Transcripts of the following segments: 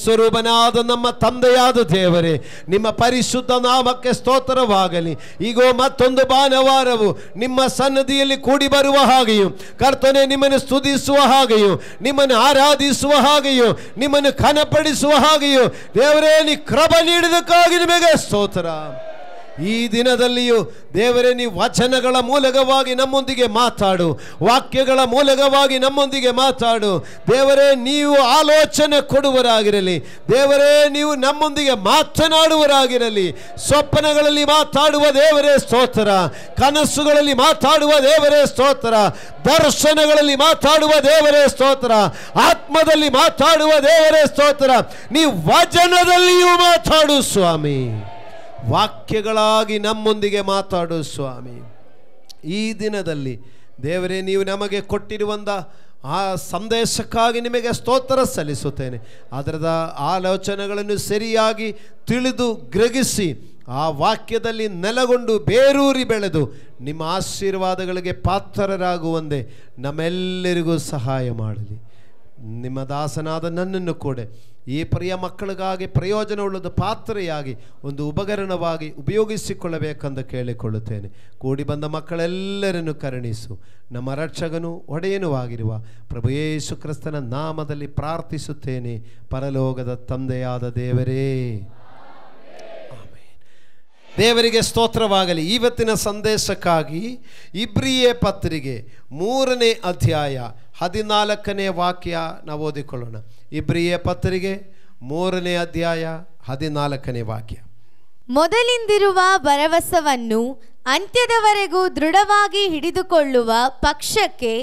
ಸ್ವರೂಪನಾದ ನಮ್ಮ ತಂದೆಯಾದ ದೇವರೇ, ನಿಮ್ಮ ಪರಿಶುದ್ಧ ನಾಮಕ್ಕೆ ಸ್ತೋತ್ರವಾಗಲಿ. ಈಗ ಮತ್ತೊಂದು ಭಾನುವಾರವು ನಿಮ್ಮ ಸನ್ನಿಧಿಯಲ್ಲಿ ಕೂಡಿ ಬರುವ ಹಾಗೆಯೂ, ಕರ್ತನೆ ನಿಮ್ಮನ್ನು ಸ್ತುತಿಸುವ ಹಾಗೆಯೂ, ನಿಮ್ಮನ್ನು ಆರಾಧಿಸುವ ಹಾಗೆಯೂ, ನಿಮ್ಮನ್ನು ಘನಪಡಿಸುವ ಹಾಗೆಯೂ ದೇವರೇ ನೀ ಕೃಪೆ ನೀಡಿದಕ್ಕಾಗಿ ನಿಮಗೆ ಸ್ತೋತ್ರ. ಈ ದಿನದಲ್ಲಿಯೂ ದೇವರೇ ನೀವು ವಚನಗಳ ಮೂಲಕವಾಗಿ ನಮ್ಮೊಂದಿಗೆ ಮಾತಾಡು, ವಾಕ್ಯಗಳ ಮೂಲಕವಾಗಿ ನಮ್ಮೊಂದಿಗೆ ಮಾತಾಡು. ದೇವರೇ ನೀವು ಆಲೋಚನೆ ಕೊಡುವರಾಗಿರಲಿ. ದೇವರೇ ನೀವು ನಮ್ಮೊಂದಿಗೆ ಮಾತನಾಡುವರಾಗಿರಲಿ. ಸ್ವಪ್ನಗಳಲ್ಲಿ ಮಾತಾಡುವ ದೇವರೇ ಸ್ತೋತ್ರ, ಕನಸುಗಳಲ್ಲಿ ಮಾತಾಡುವ ದೇವರೇ ಸ್ತೋತ್ರ, ದರ್ಶನಗಳಲ್ಲಿ ಮಾತಾಡುವ ದೇವರೇ ಸ್ತೋತ್ರ, ಆತ್ಮದಲ್ಲಿ ಮಾತಾಡುವ ದೇವರೇ ಸ್ತೋತ್ರ. ನೀವು ವಚನದಲ್ಲಿಯೂ ಮಾತಾಡು ಸ್ವಾಮಿ, ವಾಕ್ಯಗಳಾಗಿ ನಮ್ಮೊಂದಿಗೆ ಮಾತಾಡು ಸ್ವಾಮಿ. ಈ ದಿನದಲ್ಲಿ ದೇವರೇ ನೀವು ನಮಗೆ ಕೊಟ್ಟಿರುವಂಥ ಆ ಸಂದೇಶಕ್ಕಾಗಿ ನಿಮಗೆ ಸ್ತೋತ್ರ ಸಲ್ಲಿಸುತ್ತೇನೆ. ಅದರದ ಆಲೋಚನೆಗಳನ್ನು ಸರಿಯಾಗಿ ತಿಳಿದು ಗ್ರಹಿಸಿ ಆ ವಾಕ್ಯದಲ್ಲಿ ನೆಲೆಗೊಂಡು ಬೇರೂರಿ ಬೆಳೆದು ನಿಮ್ಮ ಆಶೀರ್ವಾದಗಳಿಗೆ ಪಾತ್ರರಾಗುವಂತೆ ನಮ್ಮೆಲ್ಲರಿಗೂ ಸಹಾಯ ಮಾಡಲಿ. ನಿಮ್ಮ ದಾಸನಾದ ನನ್ನನ್ನು ಕೂಡ ಈ ಪ್ರಿಯ ಮಕ್ಕಳಿಗಾಗಿ ಪ್ರಯೋಜನವುಳ್ಳದ ಪಾತ್ರೆಯಾಗಿ ಒಂದು ಉಪಕರಣವಾಗಿ ಉಪಯೋಗಿಸಿಕೊಳ್ಳಬೇಕೆಂದು ಕೇಳಿಕೊಳ್ಳುತ್ತೇನೆ. ಕೂಡಿ ಬಂದ ಮಕ್ಕಳೆಲ್ಲರನ್ನು ಕರುಣಿಸು. ನಮ್ಮ ರಕ್ಷಕನೂ ಒಡೆಯನೂ ಆಗಿರುವ ಪ್ರಭು ಯೇಸು ಕ್ರಿಸ್ತನ ನಾಮದಲ್ಲಿ ಪ್ರಾರ್ಥಿಸುತ್ತೇನೆ, ಪರಲೋಕದ ತಂದೆಯಾದ ದೇವರೇ. ದೇವರಿಗೆ ಸ್ತೋತ್ರವಾಗಲಿ. ಇವತ್ತಿನ ಸಂದೇಶಕ್ಕಾಗಿ ಇಬ್ರಿಯ ಪತ್ರಿಕೆ 3ನೇ ಅಧ್ಯಾಯ 14ನೇ ವಾಕ್ಯ ನಾವು ಓದಿಕೊಳ್ಳೋಣ. ಇಬ್ರಿಯ ಪತ್ರಿಕೆ 3ನೇ ಅಧ್ಯಾಯ 14ನೇ ವಾಕ್ಯ. ಮೊದಲಿಂದಿರುವ ಭರವಸವನ್ನು ಅಂತ್ಯದವರೆಗೂ ದೃಢವಾಗಿ ಹಿಡಿದುಕೊಳ್ಳುವ ಪಕ್ಷಕ್ಕೆ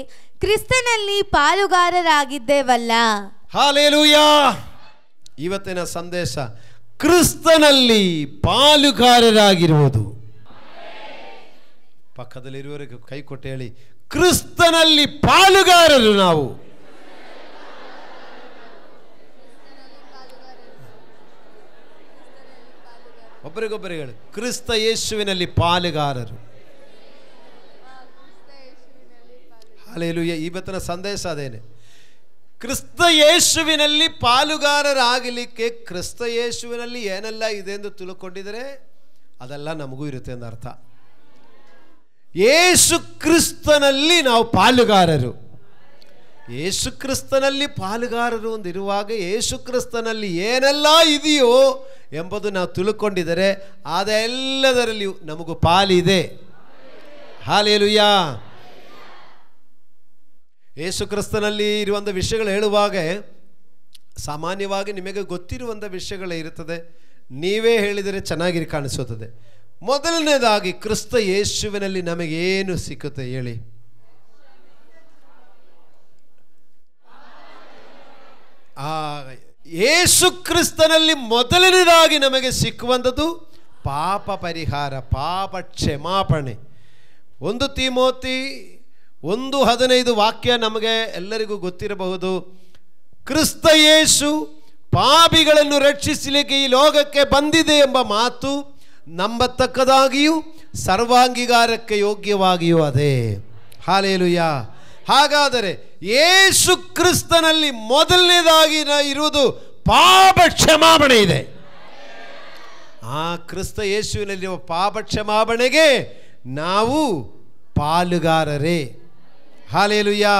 ಕ್ರಿಸ್ತನಲ್ಲಿ ಪಾಲುಗಾರರಾಗಿದ್ದೇವಲ್ಲ. ಹಾಲೆಲೂಯಾ. ಇವತ್ತಿನ ಸಂದೇಶ ಕ್ರಿಸ್ತನಲ್ಲಿ ಪಾಲುಗಾರರಾಗಿರುವುದು. ಪಕ್ಕದಲ್ಲಿರುವವರಿಗೆ ಕೈ ಕೊಟ್ಟು ಹೇಳಿ, ಕ್ರಿಸ್ತನಲ್ಲಿ ಪಾಲುಗಾರರು ನಾವು. ಒಬ್ಬರಿಗೊಬ್ಬರಿಗೆ ಹೇಳಿ, ಕ್ರಿಸ್ತ ಯೇಸುವಿನಲ್ಲಿ ಪಾಲುಗಾರರು. ಹಾಲೆಲೂಯಾ. ಇವತ್ತಿನ ಸಂದೇಶ ಅದೇನೆ, ಕ್ರಿಸ್ತ ಯೇಸುವಿನಲ್ಲಿ ಪಾಲುಗಾರರಾಗಲಿಕ್ಕೆ ಕ್ರಿಸ್ತ ಯೇಸುವಿನಲ್ಲಿ ಏನೆಲ್ಲ ಇದೆ ಎಂದು ತಿಳ್ಕೊಂಡಿದರೆ ಅದೆಲ್ಲ ನಮಗೂ ಇರುತ್ತೆ ಅಂತ ಅರ್ಥ. ಯೇಸು ಕ್ರಿಸ್ತನಲ್ಲಿ ನಾವು ಪಾಲುಗಾರರು. ಯೇಸು ಕ್ರಿಸ್ತನಲ್ಲಿ ಪಾಲುಗಾರರು ಒಂದಿರುವಾಗ ಯೇಸು ಕ್ರಿಸ್ತನಲ್ಲಿ ಏನೆಲ್ಲ ಇದೆಯೋ ಎಂಬುದು ನಾವು ತಿಳ್ಕೊಂಡಿದರೆ ಅದೆಲ್ಲದರಲ್ಲಿಯೂ ನಮಗೂ ಪಾಲಿದೆ. ಹಾಲೆಲೂಯಾ. ಯೇಸು ಕ್ರಿಸ್ತನಲ್ಲಿ ಇರುವಂಥ ವಿಷಯಗಳು ಹೇಳುವಾಗ ಸಾಮಾನ್ಯವಾಗಿ ನಿಮಗೆ ಗೊತ್ತಿರುವಂಥ ವಿಷಯಗಳೇ ಇರುತ್ತದೆ. ನೀವೇ ಹೇಳಿದರೆ ಚೆನ್ನಾಗಿ ಕಾಣಿಸುತ್ತದೆ. ಮೊದಲನೇದಾಗಿ ಕ್ರಿಸ್ತ ಯೇಸುವಿನಲ್ಲಿ ನಮಗೇನು ಸಿಕ್ಕುತ್ತೆ ಹೇಳಿ? ಯೇಸು ಕ್ರಿಸ್ತನಲ್ಲಿ ಮೊದಲನೇದಾಗಿ ನಮಗೆ ಸಿಕ್ಕುವಂಥದ್ದು ಪಾಪ ಪರಿಹಾರ, ಪಾಪ ಕ್ಷಮಾಪಣೆ. 1 ತಿಮೋತಿ 1:15 ವಾಕ್ಯ ನಮಗೆ ಎಲ್ಲರಿಗೂ ಗೊತ್ತಿರಬಹುದು. ಕ್ರಿಸ್ತ ಯೇಸು ಪಾಪಿಗಳನ್ನು ರಕ್ಷಿಸಲಿಕ್ಕೆ ಈ ಲೋಕಕ್ಕೆ ಬಂದಿದೆ ಎಂಬ ಮಾತು ನಂಬತಕ್ಕದಾಗಿಯೂ ಸರ್ವಾಂಗೀಕಾರಕ್ಕೆ ಯೋಗ್ಯವಾಗಿಯೂ ಅದೇ. ಹಾಲೆಲೂಯಾ. ಹಾಗಾದರೆ ಯೇಸು ಕ್ರಿಸ್ತನಲ್ಲಿ ಮೊದಲನೇದಾಗಿ ಇರುವುದು ಪಾಪ ಕ್ಷಮಾಪಣೆ ಇದೆ. ಆ ಕ್ರಿಸ್ತ ಯೇಸುವಿನಲ್ಲಿರುವ ಪಾಪ ಕ್ಷಮಾಪಣೆಗೆ ನಾವು ಪಾಲುಗಾರರೇ. ಹಾಲೆಲೂಯಾ.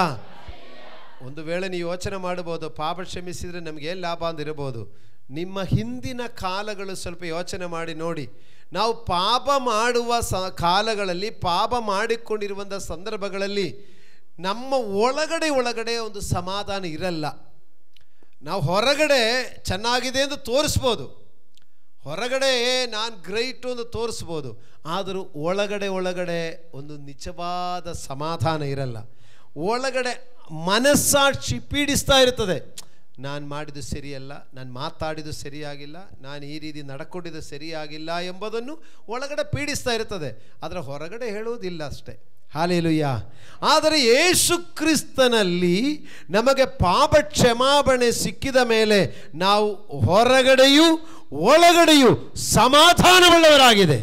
ಒಂದು ವೇಳೆ ನೀವು ಯೋಚನೆ ಮಾಡಬಹುದು, ಪಾಪ ಕ್ಷಮಿಸಿದರೆ ನಮಗೆ ಏನು ಲಾಭ ಅಂದಿರಬಹುದು. ನಿಮ್ಮ ಹಿಂದಿನ ಕಾಲಗಳು ಸ್ವಲ್ಪ ಯೋಚನೆ ಮಾಡಿ ನೋಡಿ. ನಾವು ಪಾಪ ಮಾಡುವ ಕಾಲಗಳಲ್ಲಿ, ಪಾಪ ಮಾಡಿಕೊಂಡಿರುವಂಥ ಸಂದರ್ಭಗಳಲ್ಲಿ ನಮ್ಮ ಒಳಗಡೆ ಒಂದು ಸಮಾಧಾನ ಇರಲ್ಲ. ನಾವು ಹೊರಗಡೆ ಚೆನ್ನಾಗಿದೆ ಎಂದು ತೋರಿಸ್ಬೋದು, ಹೊರಗಡೆ ನಾನು ಗ್ರೇಟು ಅಂತ ತೋರಿಸ್ಬೋದು, ಆದರೂ ಒಳಗಡೆ ಒಂದು ನಿಜವಾದ ಸಮಾಧಾನ ಇರಲ್ಲ. ಒಳಗಡೆ ಮನಸ್ಸಾಕ್ಷಿ ಪೀಡಿಸ್ತಾ ಇರ್ತದೆ. ನಾನು ಮಾಡಿದ್ದು ಸರಿಯಲ್ಲ, ನಾನು ಮಾತಾಡಿದ್ದು ಸರಿಯಾಗಿಲ್ಲ, ನಾನು ಈ ರೀತಿ ನಡ್ಕೊಂಡಿದ್ದು ಸರಿಯಾಗಿಲ್ಲ ಎಂಬುದನ್ನು ಒಳಗಡೆ ಪೀಡಿಸ್ತಾ ಇರ್ತದೆ. ಆದರೆ ಹೊರಗಡೆ ಹೇಳುವುದಿಲ್ಲ ಅಷ್ಟೇ. ಹಾಲೆಲೂಯಾ. ಆದರೆ ಯೇಸು ಕ್ರಿಸ್ತನಲ್ಲಿ ನಮಗೆ ಪಾಪ ಕ್ಷಮಾಪಣೆ ಸಿಕ್ಕಿದ ಮೇಲೆ ನಾವು ಹೊರಗಡೆಯೂ ಒಳಗಡೆಯೂ ಸಮಾಧಾನವುಳ್ಳವರಾಗಿದೆ.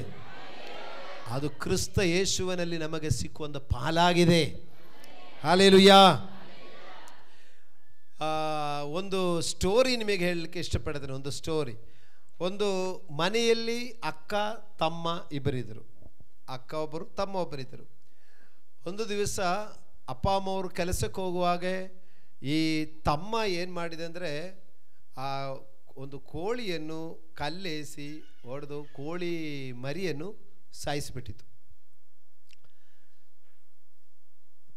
ಅದು ಕ್ರಿಸ್ತ ಯೇಸುವಿನಲ್ಲಿ ನಮಗೆ ಸಿಕ್ಕುವಂಥ ಪಾಲಾಗಿದೆ. ಹಾಲೆಲೂಯಾ. ಒಂದು ಸ್ಟೋರಿ ನಿಮಗೆ ಹೇಳಲಿಕ್ಕೆ ಇಷ್ಟಪಡ್ತೇನೆ. ಒಂದು ಸ್ಟೋರಿ. ಒಂದು ಮನೆಯಲ್ಲಿ ಅಕ್ಕ ತಮ್ಮ ಇಬ್ಬರಿದ್ದರು. ಅಕ್ಕ ಒಬ್ಬರು, ತಮ್ಮ ಒಬ್ಬರಿದ್ದರು. ಒಂದು ದಿವಸ ಅಪ್ಪ ಅಮ್ಮವರು ಕೆಲಸಕ್ಕೆ ಹೋಗುವಾಗ ಈ ತಮ್ಮ ಏನು ಮಾಡಿದೆ ಅಂದರೆ, ಆ ಒಂದು ಕೋಳಿಯನ್ನು ಕಲ್ಲೇಸಿ ಹೊಡೆದು ಕೋಳಿ ಮರಿಯನ್ನು ಸಾಯಿಸಿಬಿಟ್ಟಿತ್ತು.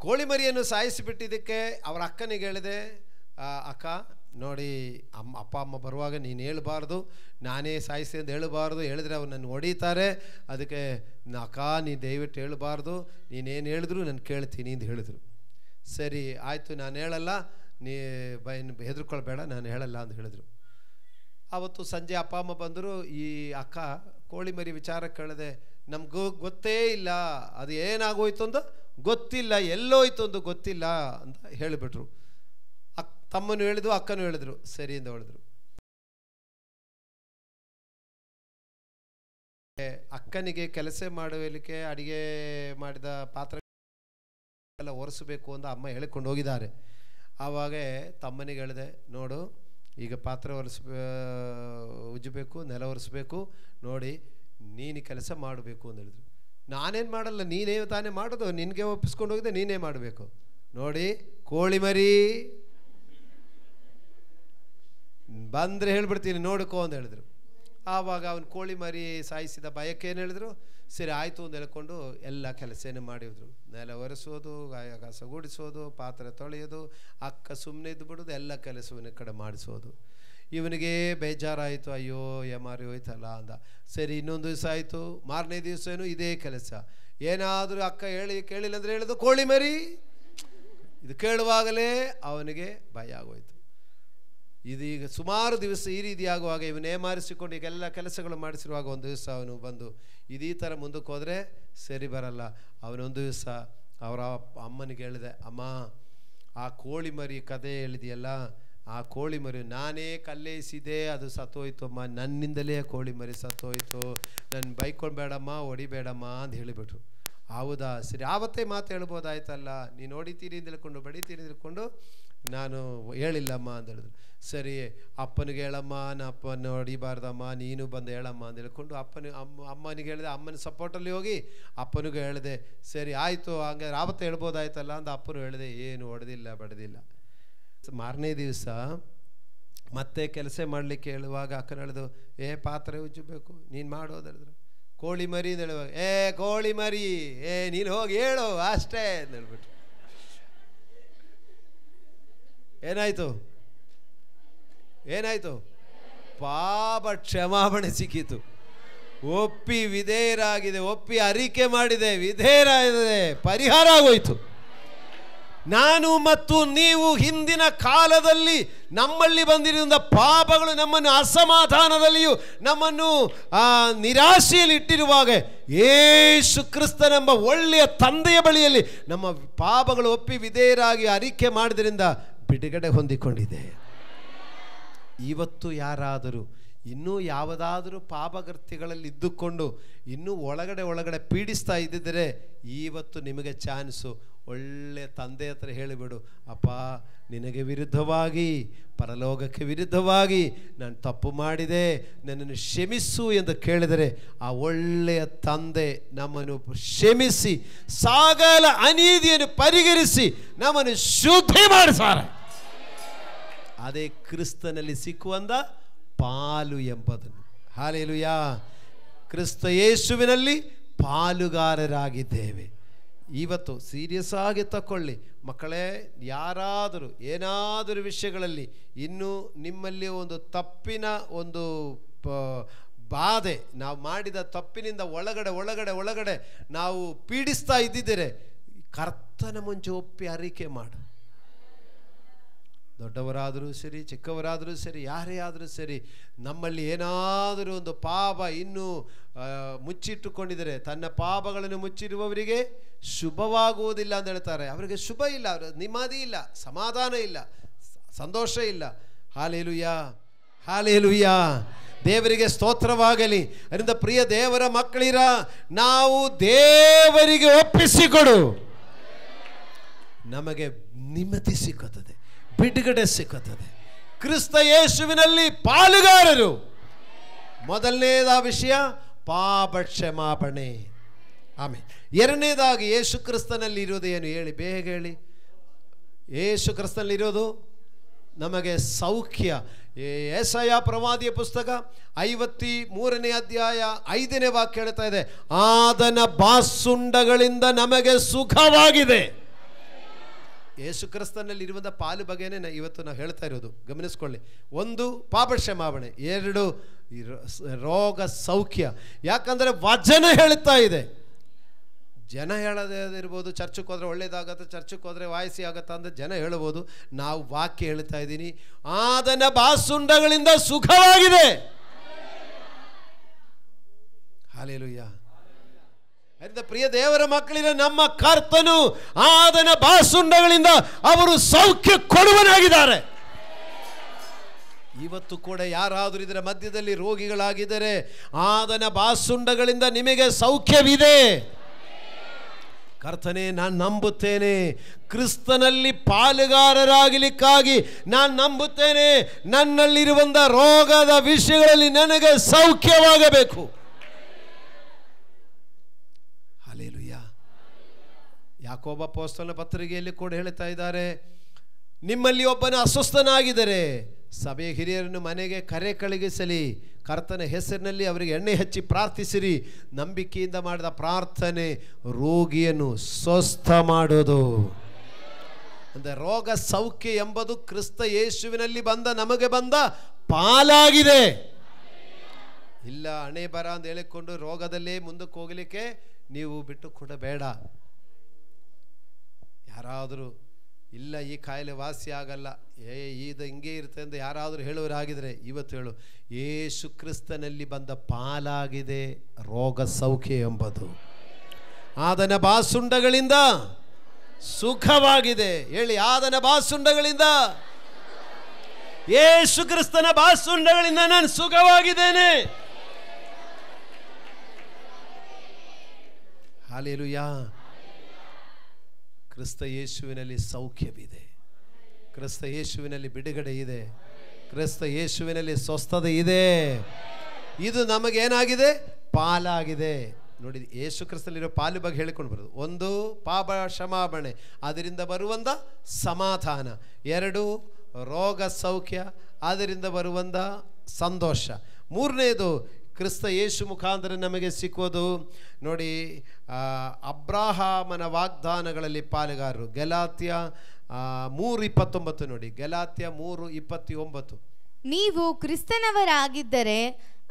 ಕೋಳಿ ಮರಿಯನ್ನು ಸಾಯಿಸಿಬಿಟ್ಟಿದ್ದಕ್ಕೆ ಅವರ ಅಕ್ಕನಿಗೆ ಹೇಳಿದೆ, ಅಕ್ಕ ನೋಡಿ, ಅಪ್ಪ ಅಮ್ಮ ಬರುವಾಗ ನೀನು ಹೇಳಬಾರ್ದು, ನಾನೇ ಸಾಯಿಸಿ ಅಂತ ಹೇಳಬಾರ್ದು, ಹೇಳಿದ್ರೆ ಅವ್ರು ನನ್ನ ಹೊಡೀತಾರೆ, ಅದಕ್ಕೆ ಅಕ್ಕ ನೀನು ದಯವಿಟ್ಟು ಹೇಳಬಾರ್ದು, ನೀನೇನು ಹೇಳಿದ್ರು ನಾನು ಕೇಳ್ತೀನಿ ಅಂತ ಹೇಳಿದ್ರು. ಸರಿ ಆಯಿತು, ನಾನು ಹೇಳಲ್ಲ, ನೀ ಹೆದರ್ಕೊಳ್ಬೇಡ, ನಾನು ಹೇಳಲ್ಲ ಅಂತ ಹೇಳಿದ್ರು. ಆವತ್ತು ಸಂಜೆ ಅಪ್ಪ ಅಮ್ಮ ಬಂದರು. ಈ ಅಕ್ಕ ಕೋಳಿ ಮರಿ ವಿಚಾರ ಕೇಳಿದೆ, ನಮಗೂ ಗೊತ್ತೇ ಇಲ್ಲ, ಅದು ಏನಾಗೋಯ್ತು ಅಂತ ಗೊತ್ತಿಲ್ಲ, ಎಲ್ಲೋಯ್ತು ಅಂತ ಗೊತ್ತಿಲ್ಲ ಅಂತ ಹೇಳಿಬಿಟ್ರು. ತಮ್ಮನು ಹೇಳಿದ್ರು, ಅಕ್ಕನೂ ಹೇಳಿದ್ರು. ಸರಿ ಅಂತ ಹೇಳಿದ್ರು. ಅಕ್ಕನಿಗೆ ಕೆಲಸ ಮಾಡುವಲಿಕ್ಕೆ ಅಡಿಗೆ ಮಾಡಿದ ಪಾತ್ರೆ ಎಲ್ಲ ಒರೆಸಬೇಕು ಅಂತ ಅಮ್ಮ ಹೇಳಿಕೊಂಡು ಹೋಗಿದ್ದಾರೆ. ಆವಾಗ ತಮ್ಮನಿಗೆ ಹೇಳಿದೆ, ನೋಡು ಈಗ ಪಾತ್ರೆ ಉಜ್ಜಬೇಕು, ನೆಲ ಒರೆಸಬೇಕು, ನೋಡಿ ನೀನು ಕೆಲಸ ಮಾಡಬೇಕು ಅಂತ ಹೇಳಿದ್ರು. ನಾನೇನು ಮಾಡಲ್ಲ, ನೀನೇ ತಾನೇ ಮಾಡೋದು, ನಿನಗೆ ಒಪ್ಪಿಸ್ಕೊಂಡು ಹೋಗಿದೆ, ನೀನೇ ಮಾಡಬೇಕು. ನೋಡಿ ಕೋಳಿ ಮರಿ ಬಂದರೆ ಹೇಳ್ಬಿಡ್ತೀನಿ ನೋಡ್ಕೋ ಅಂತ ಹೇಳಿದ್ರು. ಆವಾಗ ಅವನು ಕೋಳಿ ಮರಿ ಸಾಯಿಸಿದ ಭಯಕ್ಕೆ ಏನು ಹೇಳಿದ್ರು, ಸರಿ ಆಯಿತು ಅಂತ ಹೇಳ್ಕೊಂಡು ಎಲ್ಲ ಕೆಲಸನೇ ಮಾಡಿದ್ರು. ನೆಲ ಒರೆಸೋದು, ಕಸ ಗುಡಿಸೋದು, ಪಾತ್ರೆ ತೊಳೆಯೋದು, ಅಕ್ಕ ಸುಮ್ಮನೆ ಇದ್ದು ಬಿಡೋದು, ಎಲ್ಲ ಕೆಲಸವನ್ನ ಕಡೆ ಮಾಡಿಸೋದು. ಇವನಿಗೆ ಬೇಜಾರಾಯಿತು, ಅಯ್ಯೋ ಮಾರಿ ಹೋಯ್ತಲ್ಲ ಅಂದ. ಸರಿ ಇನ್ನೊಂದು ದಿವಸ ಆಯಿತು, ಮಾರನೇ ದಿವಸನೂ ಇದೇ ಕೆಲಸ. ಏನಾದರೂ ಅಕ್ಕ ಕೇಳಿಲ್ಲ ಅಂದರೆ ಹೇಳೋದು ಕೋಳಿ ಮರಿ. ಇದು ಕೇಳುವಾಗಲೇ ಅವನಿಗೆ ಭಯ ಆಗೋಯ್ತು. ಇದೀಗ ಸುಮಾರು ದಿವಸ ಈ ರೀತಿ ಆಗುವಾಗ ಇವನೇ ಮಾರಿಸಿಕೊಂಡು ಈಗೆಲ್ಲ ಕೆಲಸಗಳು ಮಾಡಿಸಿರುವಾಗ ಒಂದು ದಿವಸ ಅವನು ಬಂದು ಇದೀ ಥರ ಮುಂದಕ್ಕೆ ಹೋದರೆ ಸರಿ ಬರಲ್ಲ. ಅವನೊಂದು ದಿವಸ ಅವರ ಅಮ್ಮನಿಗೆ ಹೇಳಿದೆ, ಅಮ್ಮ ಆ ಕೋಳಿ ಮರಿ ಕಥೆ ಹೇಳಿದೆಯಲ್ಲ, ಆ ಕೋಳಿ ಮರಿ ನಾನೇ ಕಲ್ಲೇಸಿದೆ, ಅದು ಸತ್ತೋಯ್ತು ಅಮ್ಮ, ನನ್ನಿಂದಲೇ ಕೋಳಿ ಮರಿ ಸತ್ತೋಯ್ತು, ನನ್ನ ಬೈಕೊಂಡ್ಬೇಡಮ್ಮ, ಹೊಡಿಬೇಡಮ್ಮ ಅಂತ ಹೇಳಿಬಿಟ್ರು. ಹೌದಾ, ಸರಿ ಆವತ್ತೇ ಮಾತು ಹೇಳ್ಬೋದಾಯ್ತಲ್ಲ, ನೀನು ಹೊಡಿತೀರಿ ಅಂತ ಹೇಳ್ಕೊಂಡು ಬಡಿತೀರಿ ಅಂತ ಹೇಳ್ಕೊಂಡು ನಾನು ಹೇಳಿಲ್ಲಮ್ಮ ಅಂತ ಹೇಳಿದ್ರು. ಸರಿ ಅಪ್ಪನಿಗೆ ಹೇಳಮ್ಮ, ನಾ ಅಪ್ಪನ ಹೊಡಿಬಾರ್ದಮ್ಮ, ನೀನು ಬಂದು ಹೇಳಮ್ಮ ಅಂತ ಹೇಳ್ಕೊಂಡು ಅಮ್ಮನಿಗೆ ಹೇಳಿದೆ. ಅಮ್ಮನ ಸಪೋರ್ಟಲ್ಲಿ ಹೋಗಿ ಅಪ್ಪನಿಗೂ ಹೇಳಿದೆ. ಸರಿ ಆಯಿತು, ಹಂಗಾರೆ ಆವತ್ತು ಹೇಳ್ಬೋದಾಯ್ತಲ್ಲ ಅಂತ ಅಪ್ಪನು ಹೇಳಿದೆ. ಏನು ಹೊಡೆದಿಲ್ಲ ಬಡ್ದಿಲ್ಲ. ಮಾರನೇ ದಿವಸ ಮತ್ತೆ ಕೆಲಸ ಮಾಡಲಿಕ್ಕೆ ಹೇಳುವಾಗ ಅಕ್ಕನ ಹೇಳಿದು, ಪಾತ್ರೆ ಉಜ್ಜಬೇಕು, ನೀನು ಮಾಡೋದು ಹೇಳಿದ್ರು. ಕೋಳಿ ಮರಿ ಅಂತ ಹೇಳುವಾಗ, ಕೋಳಿ ಮರಿ, ನೀನು ಹೋಗಿ ಹೇಳು ಅಷ್ಟೇ ಅಂತ ಹೇಳ್ಬಿಟ್ರು. ಏನಾಯ್ತು ಪಾಪ ಕ್ಷಮಾಪಣೆ ಸಿಕ್ಕಿತು. ಒಪ್ಪಿ ವಿಧೇಯರಾಗಿದೆ, ಒಪ್ಪಿ ಅರಿಕೆ ಮಾಡಿದೆ, ವಿಧೇಯರಾಗಿದೆ, ಪರಿಹಾರ ಆಗೋಯ್ತು. ನಾನು ಮತ್ತು ನೀವು ಹಿಂದಿನ ಕಾಲದಲ್ಲಿ ನಮ್ಮಲ್ಲಿ ಬಂದಿರುವ ಪಾಪಗಳು ನಮ್ಮನ್ನು ಅಸಮಾಧಾನದಲ್ಲಿಯೂ ನಮ್ಮನ್ನು ನಿರಾಶೆಯಲ್ಲಿ ಇಟ್ಟಿರುವಾಗ ಯೇಸು ಕ್ರಿಸ್ತನೆಂಬ ಒಳ್ಳೆಯ ತಂದೆಯ ಬಳಿಯಲ್ಲಿ ನಮ್ಮ ಪಾಪಗಳು ಒಪ್ಪಿ ವಿಧೇಯರಾಗಿ ಅರಿಕೆ ಮಾಡಿದ್ರಿಂದ ಬಿಡುಗಡೆ ಹೊಂದಿಕೊಂಡಿದೆ. ಇವತ್ತು ಯಾರಾದರೂ ಇನ್ನೂ ಯಾವುದಾದರೂ ಪಾಪಕೃತ್ಯಗಳಲ್ಲಿ ಇದ್ದುಕೊಂಡು ಇನ್ನೂ ಒಳಗಡೆ ಪೀಡಿಸ್ತಾ ಇದ್ದಿದ್ದರೆ ಇವತ್ತು ನಿಮಗೆ ಚಾನ್ಸು. ಒಳ್ಳೆಯ ತಂದೆ ಹತ್ರ ಹೇಳಿಬಿಡು, ಅಪ್ಪ ನಿನಗೆ ವಿರುದ್ಧವಾಗಿ, ಪರಲೋಕಕ್ಕೆ ವಿರುದ್ಧವಾಗಿ ನಾನು ತಪ್ಪು ಮಾಡಿದೆ, ನನ್ನನ್ನು ಕ್ಷಮಿಸು ಎಂದು ಕೇಳಿದರೆ ಆ ಒಳ್ಳೆಯ ತಂದೆ ನಮ್ಮನ್ನು ಕ್ಷಮಿಸಿ ಸಕಲ ಅನೀತಿಯನ್ನು ಪರಿಹರಿಸಿ ನಮ್ಮನ್ನು ಶುದ್ಧಿ ಮಾಡಿಸಾರೆ. ಅದೇ ಕ್ರಿಸ್ತನಲ್ಲಿ ಸಿಕ್ಕುವಂಥ ಪಾಲು ಎಂಬುದನ್ನು. ಹಲ್ಲೆಲೂಯಾ. ಕ್ರಿಸ್ತ ಯೇಸುವಿನಲ್ಲಿ ಪಾಲುಗಾರರಾಗಿದ್ದೇವೆ. ಇವತ್ತು ಸೀರಿಯಸ್ ಆಗಿ ತಗೊಳ್ಳಿ ಮಕ್ಕಳೇ. ಯಾರಾದರೂ ಏನಾದರೂ ವಿಷಯಗಳಲ್ಲಿ ಇನ್ನೂ ನಿಮ್ಮಲ್ಲಿ ಒಂದು ತಪ್ಪಿನ ಒಂದು ಬಾಧೆ, ನಾವು ಮಾಡಿದ ತಪ್ಪಿನಿಂದ ಒಳಗಡೆ ನಾವು ಪೀಡಿಸ್ತಾ ಇದ್ದಿದ್ದರೆ ಕರ್ತನ ಮುಂಚೆ ಒಪ್ಪಿ ಅರಿಕೆ ಮಾಡು. ದೊಡ್ಡವರಾದರೂ ಸರಿ, ಚಿಕ್ಕವರಾದರೂ ಸರಿ, ಯಾರೇ ಆದರೂ ಸರಿ, ನಮ್ಮಲ್ಲಿ ಏನಾದರೂ ಒಂದು ಪಾಪ ಇನ್ನೂ ಮುಚ್ಚಿಟ್ಟುಕೊಂಡಿದ್ದರೆ, ತನ್ನ ಪಾಪಗಳನ್ನು ಮುಚ್ಚಿರುವವರಿಗೆ ಶುಭವಾಗುವುದಿಲ್ಲ ಅಂತ ಹೇಳ್ತಾರೆ. ಅವರಿಗೆ ಶುಭ ಇಲ್ಲ, ಅವರ ನೆಮ್ಮದಿ ಇಲ್ಲ, ಸಮಾಧಾನ ಇಲ್ಲ, ಸಂತೋಷ ಇಲ್ಲ. Hallelujah, hallelujah. ದೇವರಿಗೆ ಸ್ತೋತ್ರವಾಗಲಿ. ಅದರಿಂದ ಪ್ರಿಯ ದೇವರ ಮಕ್ಕಳಿರ, ನಾವು ದೇವರಿಗೆ ಒಪ್ಪಿಸಿಕೊಡು, ನಮಗೆ ನೆಮ್ಮದಿ ಸಿಕ್ಕುತ್ತದೆ, ಬಿಡುಗಡೆ ಸಿಕ್ಕುತ್ತದೆ. ಕ್ರಿಸ್ತ ಯೇಸುವಿನಲ್ಲಿ ಪಾಲುಗಾರರು. ಮೊದಲನೇದ ವಿಷಯ ಪಾಪ ಕ್ಷಮಾಪಣೆ. ಆಮೇಲೆ ಎರಡನೇದಾಗಿ ಯೇಸು ಕ್ರಿಸ್ತನಲ್ಲಿ ಇರೋದು ಏನು ಹೇಳಿ, ಬೇಗ ಹೇಳಿ. ಯೇಸು ಕ್ರಿಸ್ತನಲ್ಲಿ ಇರೋದು ನಮಗೆ ಸೌಖ್ಯ. ಯೆಶಾಯ ಪ್ರವಾದಿಯ ಪುಸ್ತಕ 53ನೇ ಅಧ್ಯಾಯ 5ನೇ ವಾಕ್ಯ ಹೇಳ್ತಾ ಇದೆ, ಆತನ ಬಾಸುಂಡಗಳಿಂದ ನಮಗೆ ಸುಖವಾಗಿದೆ. ಯೇಸು ಕ್ರಿಸ್ತನಲ್ಲಿ ಇರುವಂಥ ಪಾಲು ಬಗ್ಗೆನೇ ಇವತ್ತು ನಾವು ಹೇಳ್ತಾ ಇರೋದು. ಗಮನಿಸ್ಕೊಳ್ಳಿ. ಒಂದು, ಪಾಪ ಕ್ಷಮಾಪಣೆ. ಎರಡು, ರೋಗ ಸೌಖ್ಯ. ಯಾಕಂದರೆ ವಚನ ಹೇಳ್ತಾ ಇದೆ. ಜನ ಹೇಳೋದೇ ಇರ್ಬೋದು, ಚರ್ಚಕ್ಕೆ ಹೋದರೆ ಒಳ್ಳೇದಾಗತ್ತೆ, ಚರ್ಚಕ್ಕೆ ಹೋದರೆ ವಾಯಿಸಿ ಆಗತ್ತ ಅಂತ ಜನ ಹೇಳ್ಬೋದು. ನಾವು ವಾಕ್ಯ ಹೇಳ್ತಾ ಇದ್ದೀನಿ, ಆತನ ಬಾಸುಂಡಗಳಿಂದ ಸುಖವಾಗಿದೆ. ಹಲ್ಲೆಲೂಯ. ಅದರಿಂದ ಪ್ರಿಯ ದೇವರ ಮಕ್ಕಳಿಗೆ ನಮ್ಮ ಕರ್ತನು ಆತನ ಬಾಸುಂಡಗಳಿಂದ ಅವರು ಸೌಖ್ಯ ಕೊಡುವನಾಗಿದ್ದಾರೆ. ಇವತ್ತು ಕೂಡ ಯಾರಾದರೂ ಇದರ ಮಧ್ಯದಲ್ಲಿ ರೋಗಿಗಳಾಗಿದ್ದರೆ ಆತನ ಬಾಸುಂಡಗಳಿಂದ ನಿಮಗೆ ಸೌಖ್ಯವಿದೆ. ಕರ್ತನೇ, ನಾನು ನಂಬುತ್ತೇನೆ, ಕ್ರಿಸ್ತನಲ್ಲಿ ಪಾಲುಗಾರರಾಗಲಿಕ್ಕಾಗಿ ನಾನು ನಂಬುತ್ತೇನೆ, ನನ್ನಲ್ಲಿರುವಂಥ ರೋಗದ ವಿಷಯಗಳಲ್ಲಿ ನನಗೆ ಸೌಖ್ಯವಾಗಬೇಕು. ಹಲ್ಲೆಲೂಯ. ಯಾಕೋಬ ಅಪೊಸ್ತಲನ ಪತ್ರಿಕೆಯಲ್ಲಿ ಕೂಡ ಹೇಳ್ತಾ ಇದ್ದಾರೆ, ನಿಮ್ಮಲ್ಲಿ ಒಬ್ಬನು ಅಸ್ವಸ್ಥನಾಗಿದ್ದರೆ ಸಭೆಯ ಹಿರಿಯರನ್ನು ಮನೆಗೆ ಕರೆ ಕಳುಹಿಸಲಿ, ಕರ್ತನ ಹೆಸರಿನಲ್ಲಿ ಅವರಿಗೆ ಎಣ್ಣೆ ಹಚ್ಚಿ ಪ್ರಾರ್ಥಿಸಿರಿ. ನಂಬಿಕೆಯಿಂದ ಮಾಡಿದ ಪ್ರಾರ್ಥನೆ ರೋಗಿಯನ್ನು ಸ್ವಸ್ಥ ಮಾಡೋದು. ಅಂದರೆ ರೋಗ ಸೌಖ್ಯ ಎಂಬುದು ಕ್ರಿಸ್ತ ಯೇಸುವಿನಲ್ಲಿ ಬಂದ ನಮಗೆ ಬಂದ ಪಾಲಾಗಿದೆ. ಇಲ್ಲ ಹಣೆ ಬರ ಅಂತ ಹೇಳಿಕೊಂಡು ರೋಗದಲ್ಲೇ ಮುಂದಕ್ಕೆ ಹೋಗಲಿಕ್ಕೆ ನೀವು ಬಿಟ್ಟು ಕೊಡಬೇಡ. ಯಾರಾದರೂ ಇಲ್ಲ ಈ ಕಾಯಿಲೆ ವಾಸಿ ಆಗಲ್ಲ, ಇದು ಹಿಂಗೆ ಇರುತ್ತೆ ಅಂತ ಯಾರಾದರೂ ಹೇಳುವರಾಗಿದ್ರೆ ಇವತ್ತು ಹೇಳು, ಯೇಸು ಕ್ರಿಸ್ತನಲ್ಲಿ ಬಂದ ಪಾಲಾಗಿದೆ ರೋಗ ಸೌಖ್ಯ ಎಂಬುದು. ಆತನ ಬಾಸುಂಡಗಳಿಂದ ಸುಖವಾಗಿದೆ. ಹೇಳಿ, ಆತನ ಬಾಸುಂಡಗಳಿಂದ, ಯೇಸು ಕ್ರಿಸ್ತನ ಬಾಸುಂಡಗಳಿಂದ ನಾನು ಸುಖವಾಗಿದ್ದೇನೆ. ಹಲ್ಲೆಲೂಯಾ. ಕ್ರಿಸ್ತ ಯೇಸುವಿನಲ್ಲಿ ಸೌಖ್ಯವಿದೆ, ಕ್ರಿಸ್ತ ಯೇಸುವಿನಲ್ಲಿ ಬಿಡುಗಡೆ ಇದೆ, ಕ್ರಿಸ್ತ ಯೇಸುವಿನಲ್ಲಿ ಸ್ವಸ್ಥತೆ ಇದೆ. ಇದು ನಮಗೇನಾಗಿದೆ? ಪಾಲಾಗಿದೆ. ನೋಡಿ, ಯೇಸು ಕ್ರಿಸ್ತನಲ್ಲಿರೋ ಪಾಲು ಬಗ್ಗೆ ಹೇಳಿಕೊಂಡು ಬರೋದು. ಒಂದು, ಪಾಪ ಕ್ಷಮಾಪಣೆ, ಅದರಿಂದ ಬರುವಂಥ ಸಮಾಧಾನ. ಎರಡು, ರೋಗ ಸೌಖ್ಯ, ಅದರಿಂದ ಬರುವಂಥ ಸಂತೋಷ. ಮೂರನೇದು, ಕ್ರಿಸ್ತ ಯೇಸು ಮುಖಾಂತರ ನಮಗೆ ಸಿಕ್ಕೋದು ನೋಡಿ, ಅಬ್ರಹಾಮನ ವಾಗ್ದಾನಗಳಲ್ಲಿ ಪಾಲುಗಾರರು. ಗಲಾತ್ಯ 3:29 ನೋಡಿ, ಗಲಾತ್ಯ 3:29. ನೀವು ಕ್ರಿಸ್ತನವರಾಗಿದ್ದರೆ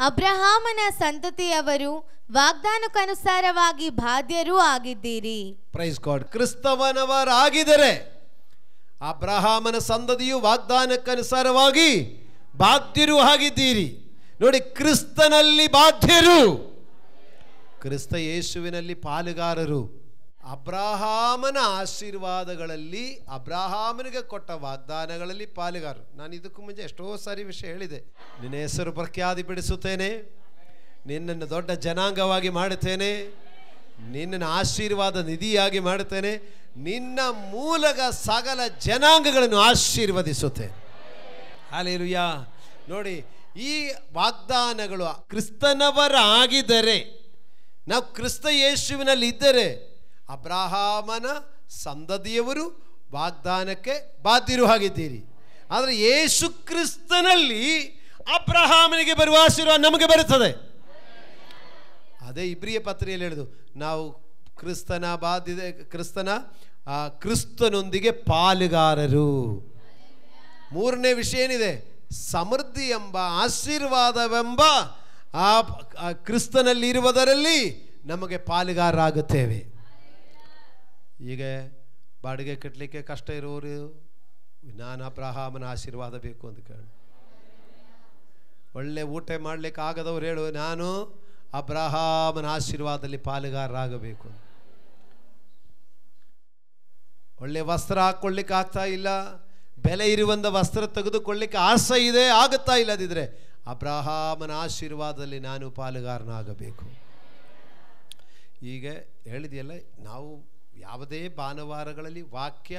ಅಬ್ರಹಾಮನ ಸಂತತಿಯವರು, ವಾಗ್ದಾನಕ್ಕನುಸಾರವಾಗಿ ಬಾಧ್ಯರೂ ಆಗಿದ್ದೀರಿ. Praise God. ಕ್ರಿಸ್ತವನವರಾಗಿದ್ದರೆ ಅಬ್ರಹಾಮನ ಸಂತತಿಯು ವಾಗ್ದಾನಕ್ಕನುಸಾರವಾಗಿ ಬಾಧ್ಯರೂ ಆಗಿದ್ದೀರಿ. ನೋಡಿ, ಕ್ರಿಸ್ತನಲ್ಲಿ ಬಾಧ್ಯರು, ಕ್ರಿಸ್ತ ಯೇಸುವಿನಲ್ಲಿ ಪಾಲುಗಾರರು. ಅಬ್ರಹಾಮನ ಆಶೀರ್ವಾದಗಳಲ್ಲಿ, ಅಬ್ರಹಾಮನಿಗೆ ಕೊಟ್ಟ ವಾಗ್ದಾನಗಳಲ್ಲಿ ಪಾಲುಗಾರರು. ನಾನು ಇದಕ್ಕೂ ಮುಂಚೆ ಎಷ್ಟೋ ಸಾರಿ ವಿಷಯ ಹೇಳಿದೆ. ನಿನ್ನ ಹೆಸರು ಪ್ರಖ್ಯಾತಿಪಡಿಸುತ್ತೇನೆ, ನಿನ್ನನ್ನು ದೊಡ್ಡ ಜನಾಂಗವಾಗಿ ಮಾಡುತ್ತೇನೆ, ನಿನ್ನನ್ನು ಆಶೀರ್ವಾದ ನಿಧಿಯಾಗಿ ಮಾಡುತ್ತೇನೆ, ನಿನ್ನ ಮೂಲಕ ಸಕಲ ಜನಾಂಗಗಳನ್ನು ಆಶೀರ್ವದಿಸುತ್ತೇನೆ. ಹಲ್ಲೆಲೂಯಾ. ನೋಡಿ, ಈ ವಾಗ್ದಾನಗಳು ಕ್ರಿಸ್ತನವರಾಗಿದ್ದರೆ, ನಾವು ಕ್ರಿಸ್ತ ಯೇಸುವಿನಲ್ಲಿ ಇದ್ದರೆ ಅಬ್ರಹಾಮನ ಸಂತತಿಯವರು, ವಾಗ್ದಾನಕ್ಕೆ ಬಾಧ್ಯರು ಆಗಿದ್ದೀರಿ. ಆದರೆ ಯೇಸು ಕ್ರಿಸ್ತನಲ್ಲಿ ಅಬ್ರಹಾಮನಿಗೆ ಬರುವ ಆಶೀರ್ವಾದ ನಮಗೆ ಬರುತ್ತದೆ. ಅದೇ ಇಬ್ರಿಯ ಪತ್ರಿಕೆಯಲ್ಲಿ ಹೇಳಿದು, ನಾವು ಕ್ರಿಸ್ತನೊಂದಿಗೆ ಪಾಲುಗಾರರು. ಮೂರನೇ ವಿಷಯ ಏನಿದೆ? ಸಮೃದ್ಧಿ ಎಂಬ ಆಶೀರ್ವಾದವೆಂಬ ಆ ಕ್ರಿಸ್ತನಲ್ಲಿ ಇರುವುದರಲ್ಲಿ ನಮಗೆ ಪಾಲುಗಾರರಾಗುತ್ತೇವೆ. ಈಗ ಬಾಡಿಗೆ ಕಟ್ಟಲಿಕ್ಕೆ ಕಷ್ಟ ಇರೋರು, ನಾನು ಅಬ್ರಹಾಮನ ಆಶೀರ್ವಾದ ಬೇಕು ಅಂತ ಕೇಳು. ಒಳ್ಳೆ ಊಟ ಮಾಡಲಿಕ್ಕೆ ಆಗದವ್ರು ಹೇಳು, ನಾನು ಅಬ್ರಹಾಮನ ಆಶೀರ್ವಾದದಲ್ಲಿ ಪಾಲುಗಾರರಾಗಬೇಕು. ಒಳ್ಳೆ ವಸ್ತ್ರ ಹಾಕ್ಕೊಳ್ಳಿಕ್ಕೆ ಆಗ್ತಾ ಇಲ್ಲ, ಬೆಲೆ ಇರುವಂಥ ವಸ್ತ್ರ ತೆಗೆದುಕೊಳ್ಳಿಕ್ಕೆ ಆಸೆ ಇದೆ, ಆಗುತ್ತಾ ಇಲ್ಲದಿದ್ದರೆ ಅಬ್ರಹಾಮನ ಆಶೀರ್ವಾದದಲ್ಲಿ ನಾನು ಪಾಲುಗಾರನಾಗಬೇಕು. ಈಗ ಹೇಳಿದೆಯಲ್ಲ, ನಾವು ಯಾವುದೇ ಭಾನುವಾರಗಳಲ್ಲಿ ವಾಕ್ಯ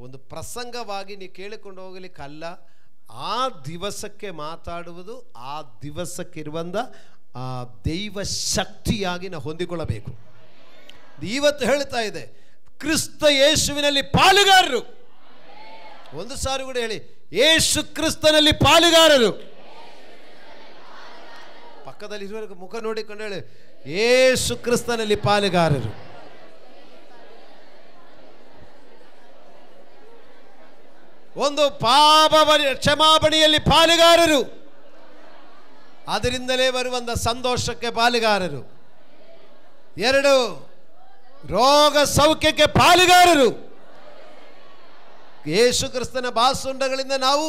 ಒಂದು ಪ್ರಸಂಗವಾಗಿ ನೀವು ಕೇಳಿಕೊಂಡು ಹೋಗಲಿಕ್ಕಲ್ಲ, ಆ ದಿವಸಕ್ಕೆ ಮಾತಾಡುವುದು, ಆ ದಿವಸಕ್ಕಿರುವಂಥ ಆ ದೈವ ಶಕ್ತಿಯಾಗಿ ನಾವು ಹೊಂದಿಕೊಳ್ಳಬೇಕು. ಇವತ್ತು ಹೇಳ್ತಾ ಇದೆ, ಕ್ರಿಸ್ತ ಯೇಸುವಿನಲ್ಲಿ ಪಾಲುಗಾರರು. ಒಂದು ಸಾರಿ ಕೂಡ ಹೇಳಿ, ಯೇಸು ಕ್ರಿಸ್ತನಲ್ಲಿ ಪಾಲುಗಾರರು. ಪಕ್ಕದಲ್ಲಿ ಇರುವವರೆಗೆ ಮುಖ ನೋಡಿಕೊಂಡು ಹೇಳಿ, ಯೇಸು ಕ್ರಿಸ್ತನಲ್ಲಿ ಪಾಲುಗಾರರು. ಒಂದು ಪಾಪ ಕ್ಷಮಾಪಣೆಯಲ್ಲಿ ಪಾಲುಗಾರರು, ಅದರಿಂದಲೇ ಬರುವಂಥ ಸಂತೋಷಕ್ಕೆ ಪಾಲುಗಾರರು. 2, ರೋಗ ಸೌಖ್ಯಕ್ಕೆ ಪಾಲುಗಾರರು. ಯೇಸು ಕ್ರಿಸ್ತನ ಬಾಸುಂಡಗಳಿಂದ ನಾವು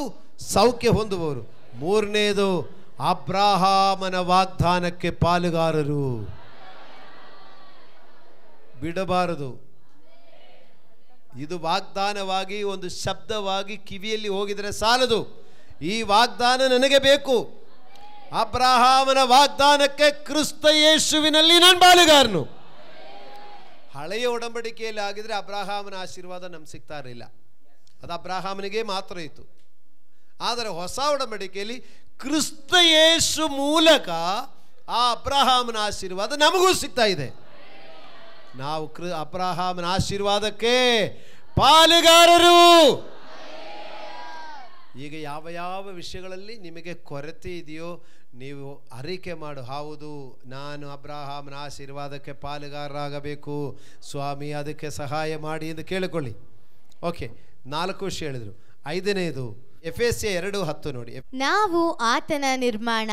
ಸೌಖ್ಯ ಹೊಂದುವವರು. 3ನೇದು, ಅಬ್ರಹಾಮನ ವಾಗ್ದಾನಕ್ಕೆ ಪಾಲುಗಾರರು. ಬಿಡಬಾರದು. ಇದು ವಾಗ್ದಾನವಾಗಿ ಒಂದು ಶಬ್ದವಾಗಿ ಕಿವಿಯಲ್ಲಿ ಹೋಗಿದರೆ ಸಾಲದು. ಈ ವಾಗ್ದಾನ ನನಗೆ ಬೇಕು. ಅಬ್ರಹಾಮನ ವಾಗ್ದಾನಕ್ಕೆ ಕ್ರಿಸ್ತ ಯೇಸುವಿನಲ್ಲಿ ನಾನು ಪಾಲುಗಾರನು. ಹಳೆಯ ಒಡಂಬಡಿಕೆಯಲ್ಲಿ ಆಗಿದ್ರೆ ಅಬ್ರಹಾಮನ ಆಶೀರ್ವಾದ ನಮ್ಗೆ ಸಿಗ್ತಾ ಇರಲಿಲ್ಲ, ಅದು ಅಬ್ರಹಾಮನಿಗೆ ಮಾತ್ರ ಇತ್ತು. ಆದರೆ ಹೊಸ ಒಡಂಬಡಿಕೆಯಲ್ಲಿ ಕ್ರಿಸ್ತ ಯೇಸು ಮೂಲಕ ಆ ಅಬ್ರಹಾಮನ ಆಶೀರ್ವಾದ ನಮಗೂ ಸಿಗ್ತಾ ಇದೆ. ನಾವು ಅಬ್ರಹಾಮನ ಆಶೀರ್ವಾದಕ್ಕೆ ಪಾಲುಗಾರರು. ಈಗ ಯಾವ ಯಾವ ವಿಷಯಗಳಲ್ಲಿ ನಿಮಗೆ ಕೊರತೆ ಇದೆಯೋ ನೀವು ಅರಿಕೆ ಮಾಡು. ಹೌದು, ನಾನು ಅಬ್ರಹಾಮನ ಆಶೀರ್ವಾದಕ್ಕೆ ಪಾಲುಗಾರರಾಗಬೇಕು ಸ್ವಾಮಿ, ಅದಕ್ಕೆ ಸಹಾಯ ಮಾಡಿ ಎಂದು ಕೇಳಿಕೊಳ್ಳಿ. ಓಕೆ, 4 ವಿಷಯ ಹೇಳಿದರು. 5ನೇದು ಎಫೆಸ್ಯ 2:10 ನೋಡಿ. ನಾವು ಆತನ ನಿರ್ಮಾಣ,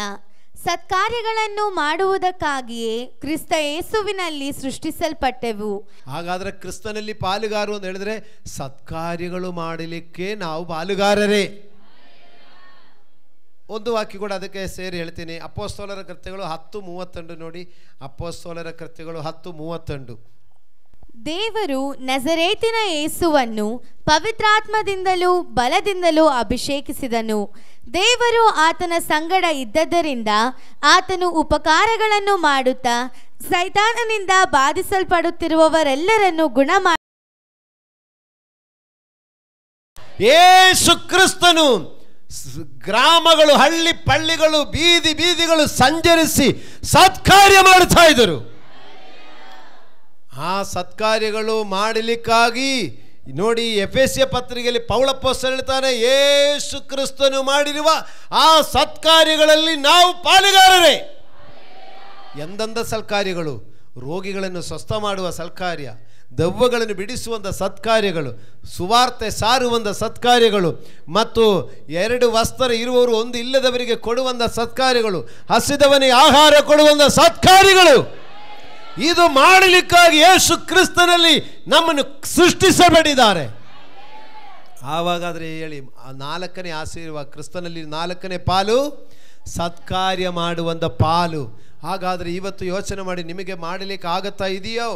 ಸತ್ಕಾರ್ಯಗಳನ್ನು ಮಾಡುವುದಕ್ಕಾಗಿಯೇ ಕ್ರಿಸ್ತ ಯೇಸುವಿನಲ್ಲಿ ಸೃಷ್ಟಿಸಲ್ಪಟ್ಟೆವು. ಹಾಗಾದ್ರೆ ಕ್ರಿಸ್ತನಲ್ಲಿ ಪಾಲುಗಾರು ಅಂತ ಹೇಳಿದ್ರೆ ಸತ್ಕಾರ್ಯಗಳು ಮಾಡಲಿಕ್ಕೆ ನಾವು ಪಾಲುಗಾರರೇ. ಒಂದು ವಾಕ್ಯ ಕೂಡ ಅದಕ್ಕೆ ಸೇರಿ ಹೇಳ್ತೀನಿ. ಅಪೊಸ್ತಲರ ಕೃತ್ಯಗಳು 10:32 ನೋಡಿ. ಅಪೊಸ್ತಲರ ಕೃತ್ಯಗಳು 10:32. ದೇವರು ನಜರೇತಿನ ಯೇಸುವನ್ನು ಪವಿತ್ರಾತ್ಮದಿಂದಲೂ ಬಲದಿಂದಲೂ ಅಭಿಷೇಕಿಸಿದನು. ದೇವರು ಆತನ ಸಂಗಡ ಇದ್ದದರಿಂದ ಆತನು ಉಪಕಾರಗಳನ್ನು ಮಾಡುತ್ತಾ ಸೈತಾನನಿಂದ ಬಾಧಿಸಲ್ಪಡುತ್ತಿರುವವರೆಲ್ಲರನ್ನು ಗುಣಮಾಡಿ ಯೇಸು ಕ್ರಿಸ್ತನು ಗ್ರಾಮಗಳು, ಹಳ್ಳಿ ಪಳ್ಳಿಗಳು, ಬೀದಿ ಬೀದಿಗಳು ಸಂಚರಿಸಿ ಸತ್ಕಾರ್ಯ ಮಾಡುತ್ತಾ ಇದ್ದರು. ಆ ಸತ್ಕಾರ್ಯಗಳು ಮಾಡಲಿಕ್ಕಾಗಿ ನೋಡಿ, ಎಫೆಸ್ಯ ಪತ್ರಿಕೆಯಲ್ಲಿ ಪೌಲಪೋಸ್ತಲ ಹೇಳ್ತಾನೆ, ಯೇಸು ಕ್ರಿಸ್ತನು ಮಾಡಿರುವ ಆ ಸತ್ಕಾರ್ಯಗಳಲ್ಲಿ ನಾವು ಪಾಲುಗಾರರೇ. ಎಂದೆಂದ ಸತ್ಕಾರ್ಯಗಳು? ರೋಗಿಗಳನ್ನು ಸ್ವಸ್ಥ ಮಾಡುವ ಸತ್ಕಾರ್ಯ, ದೆವ್ವಗಳನ್ನು ಬಿಡಿಸುವಂಥ ಸತ್ಕಾರ್ಯಗಳು, ಸುವಾರ್ತೆ ಸಾರುವಂಥ ಸತ್ಕಾರ್ಯಗಳು, ಮತ್ತು 2 ವಸ್ತ್ರ ಇರುವವರು 1 ಇಲ್ಲದವರಿಗೆ ಕೊಡುವಂಥ ಸತ್ಕಾರ್ಯಗಳು, ಹಸಿದವನಿಗೆ ಆಹಾರ ಕೊಡುವಂಥ ಸತ್ಕಾರ್ಯಗಳು. ಇದು ಮಾಡಲಿಕ್ಕಾಗಿ ಯೇಸು ಕ್ರಿಸ್ತನಲ್ಲಿ ನಮ್ಮನ್ನು ಸೃಷ್ಟಿಸಬೇಡಿದ್ದಾರೆ. ಆವಾಗಾದರೆ ಹೇಳಿ, 4ನೇ ಆಶೀರ್ವಾದ ಕ್ರಿಸ್ತನಲ್ಲಿ 4ನೇ ಪಾಲು ಸತ್ಕಾರ್ಯ ಮಾಡುವಂಥ ಪಾಲು. ಹಾಗಾದರೆ ಇವತ್ತು ಯೋಚನೆ ಮಾಡಿ, ನಿಮಗೆ ಮಾಡಲಿಕ್ಕೆ ಆಗತ್ತಾ ಇದೆಯೋ?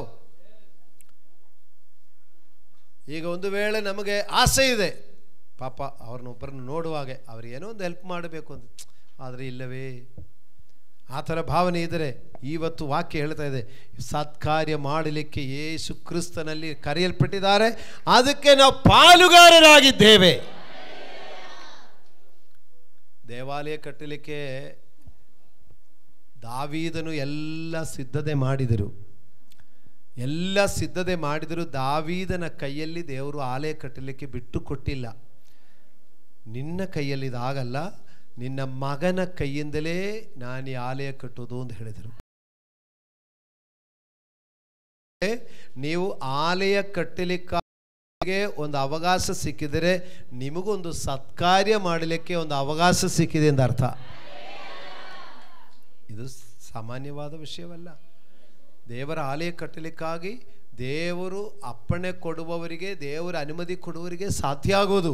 ಈಗ ಒಂದು ವೇಳೆ ನಮಗೆ ಆಸೆ ಇದೆ, ಪಾಪ ಅವ್ರನ್ನೊಬ್ಬರನ್ನು ನೋಡುವಾಗೆ ಅವ್ರಿಗೇನೋ ಒಂದು ಹೆಲ್ಪ್ ಮಾಡಬೇಕು ಅಂತ, ಆದರೆ ಇಲ್ಲವೇ ಆ ಥರ ಭಾವನೆ ಇದ್ದರೆ ಇವತ್ತು ವಾಕ್ಯ ಹೇಳ್ತಾ ಇದೆ, ಸತ್ಕಾರ್ಯ ಮಾಡಲಿಕ್ಕೆ ಯೇಸು ಕ್ರಿಸ್ತನಲ್ಲಿ ಕರೆಯಲ್ಪಟ್ಟಿದ್ದಾರೆ, ಅದಕ್ಕೆ ನಾವು ಪಾಲುಗಾರರಾಗಿದ್ದೇವೆ. ದೇವಾಲಯ ಕಟ್ಟಲಿಕ್ಕೆ ದಾವೀದನು ಎಲ್ಲ ಸಿದ್ಧತೆ ಮಾಡಿದರು. ದಾವೀದನ ಕೈಯಲ್ಲಿ ದೇವರು ಆಲಯ ಕಟ್ಟಲಿಕ್ಕೆ ಬಿಟ್ಟು ಕೊಟ್ಟಿಲ್ಲ. ನಿನ್ನ ಕೈಯಲ್ಲಿ ಇದಾಗಲ್ಲ, ನಿನ್ನ ಮಗನ ಕೈಯಿಂದಲೇ ನಾನು ಈ ಆಲಯ ಕಟ್ಟುವುದು ಅಂತ ಹೇಳಿದರು. ನೀವು ಆಲಯ ಕಟ್ಟಲಿಕ್ಕೆ ಒಂದು ಅವಕಾಶ ಸಿಕ್ಕಿದರೆ ನಿಮಗೊಂದು ಸತ್ಕಾರ್ಯ ಮಾಡಲಿಕ್ಕೆ ಒಂದು ಅವಕಾಶ ಸಿಕ್ಕಿದೆ ಅಂತ ಅರ್ಥ. ಇದು ಸಾಮಾನ್ಯವಾದ ವಿಷಯವಲ್ಲ. ದೇವರ ಆಲಯ ಕಟ್ಟಲಿಕ್ಕಾಗಿ ದೇವರು ಅಪ್ಪಣೆ ಕೊಡುವವರಿಗೆ, ದೇವರ ಅನುಮತಿ ಕೊಡುವವರಿಗೆ ಸಾಧ್ಯ ಆಗೋದು.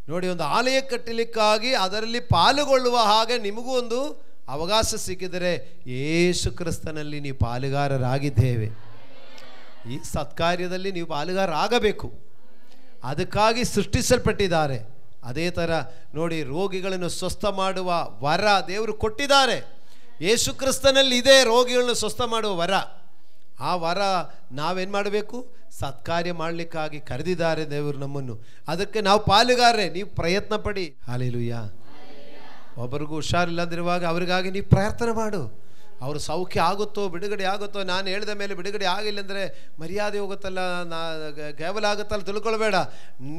ನೋಡಿ, ಒಂದು ಆಲಯ ಕಟ್ಟಲಿಕ್ಕಾಗಿ ಅದರಲ್ಲಿ ಪಾಲುಗೊಳ್ಳುವ ಹಾಗೆ ನಿಮಗೂ ಒಂದು ಅವಕಾಶ ಸಿಕ್ಕಿದರೆ ಯೇಸು ಕ್ರಿಸ್ತನಲ್ಲಿ ನೀವು ಪಾಲುಗಾರರಾಗಿದ್ದೇವೆ. ಈ ಸತ್ಕಾರ್ಯದಲ್ಲಿ ನೀವು ಪಾಲುಗಾರರಾಗಬೇಕು. ಅದಕ್ಕಾಗಿ ಸೃಷ್ಟಿಸಲ್ಪಟ್ಟಿದ್ದಾರೆ. ಅದೇ ಥರ ನೋಡಿ, ರೋಗಿಗಳನ್ನು ಸ್ವಸ್ಥ ಮಾಡುವ ವರ ದೇವರು ಕೊಟ್ಟಿದ್ದಾರೆ. ಯೇಸು ಕ್ರಿಸ್ತನಲ್ಲಿ ಇದೆ ರೋಗಿಗಳನ್ನು ಸ್ವಸ್ಥ ಮಾಡುವ ವರ. ಆ ವರ ನಾವೇನು ಮಾಡಬೇಕು? ಸತ್ಕಾರ್ಯ ಮಾಡಲಿಕ್ಕಾಗಿ ಕರೆದಿದ್ದಾರೆ ದೇವರು ನಮ್ಮನ್ನು. ಅದಕ್ಕೆ ನಾವು ಪಾಲುಗಾರರೇ. ನೀವು ಪ್ರಯತ್ನ ಪಡಿ. ಹಲ್ಲೆಲೂಯಾ. ಒಬ್ಬರಿಗೂ ಹುಷಾರಿಲ್ಲದಿರುವಾಗ ಅವರಿಗಾಗಿ ನೀವು ಪ್ರಾರ್ಥನೆ ಮಾಡು. ಅವರು ಸೌಖ್ಯ ಆಗುತ್ತೋ ಬಿಡುಗಡೆ ಆಗುತ್ತೋ, ನಾನು ಹೇಳಿದ ಮೇಲೆ ಬಿಡುಗಡೆ ಆಗಿಲ್ಲ ಅಂದರೆ ಮರ್ಯಾದೆ ಹೋಗುತ್ತಲ್ಲ, ಕೇವಲ ಆಗುತ್ತಲ್ಲ ತಿಳ್ಕೊಳ್ಬೇಡ.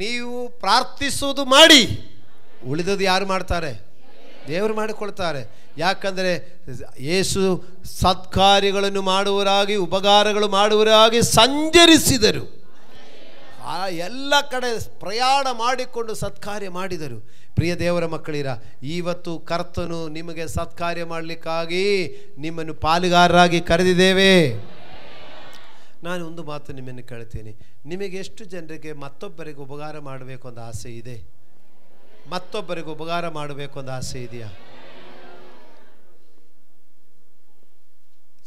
ನೀವು ಪ್ರಾರ್ಥಿಸುವುದು ಮಾಡಿ, ಉಳಿದದ್ದು ಯಾರು ಮಾಡ್ತಾರೆ? ದೇವರು ಮಾಡಿಕೊಳ್ತಾರೆ. ಯಾಕಂದರೆ ಯೇಸು ಸತ್ಕಾರ್ಯಗಳನ್ನು ಮಾಡುವರಾಗಿ ಉಪಕಾರಗಳು ಮಾಡುವರಾಗಿ ಸಂಚರಿಸಿದರು. ಆ ಎಲ್ಲ ಕಡೆ ಪ್ರಯಾಣ ಮಾಡಿಕೊಂಡು ಸತ್ಕಾರ್ಯ ಮಾಡಿದರು. ಪ್ರಿಯ ದೇವರ ಮಕ್ಕಳಿರ, ಇವತ್ತು ಕರ್ತನು ನಿಮಗೆ ಸತ್ಕಾರ್ಯ ಮಾಡಲಿಕ್ಕಾಗಿ ನಿಮ್ಮನ್ನು ಪಾಲುಗಾರರಾಗಿ ಕರೆದಿದ್ದೇವೆ. ನಾನು ಒಂದು ಮಾತು ನಿಮ್ಮನ್ನು ಕೇಳ್ತೀನಿ, ನಿಮಗೆ ಎಷ್ಟು ಜನರಿಗೆ ಮತ್ತೊಬ್ಬರಿಗೆ ಉಪಕಾರ ಮಾಡಬೇಕು ಅಂತ ಆಸೆ ಇದೆ? ಮತ್ತೊಬ್ಬರಿಗೆ ಉಪಕಾರ ಮಾಡಬೇಕು ಅಂತ ಆಸೆ ಇದೆಯಾ?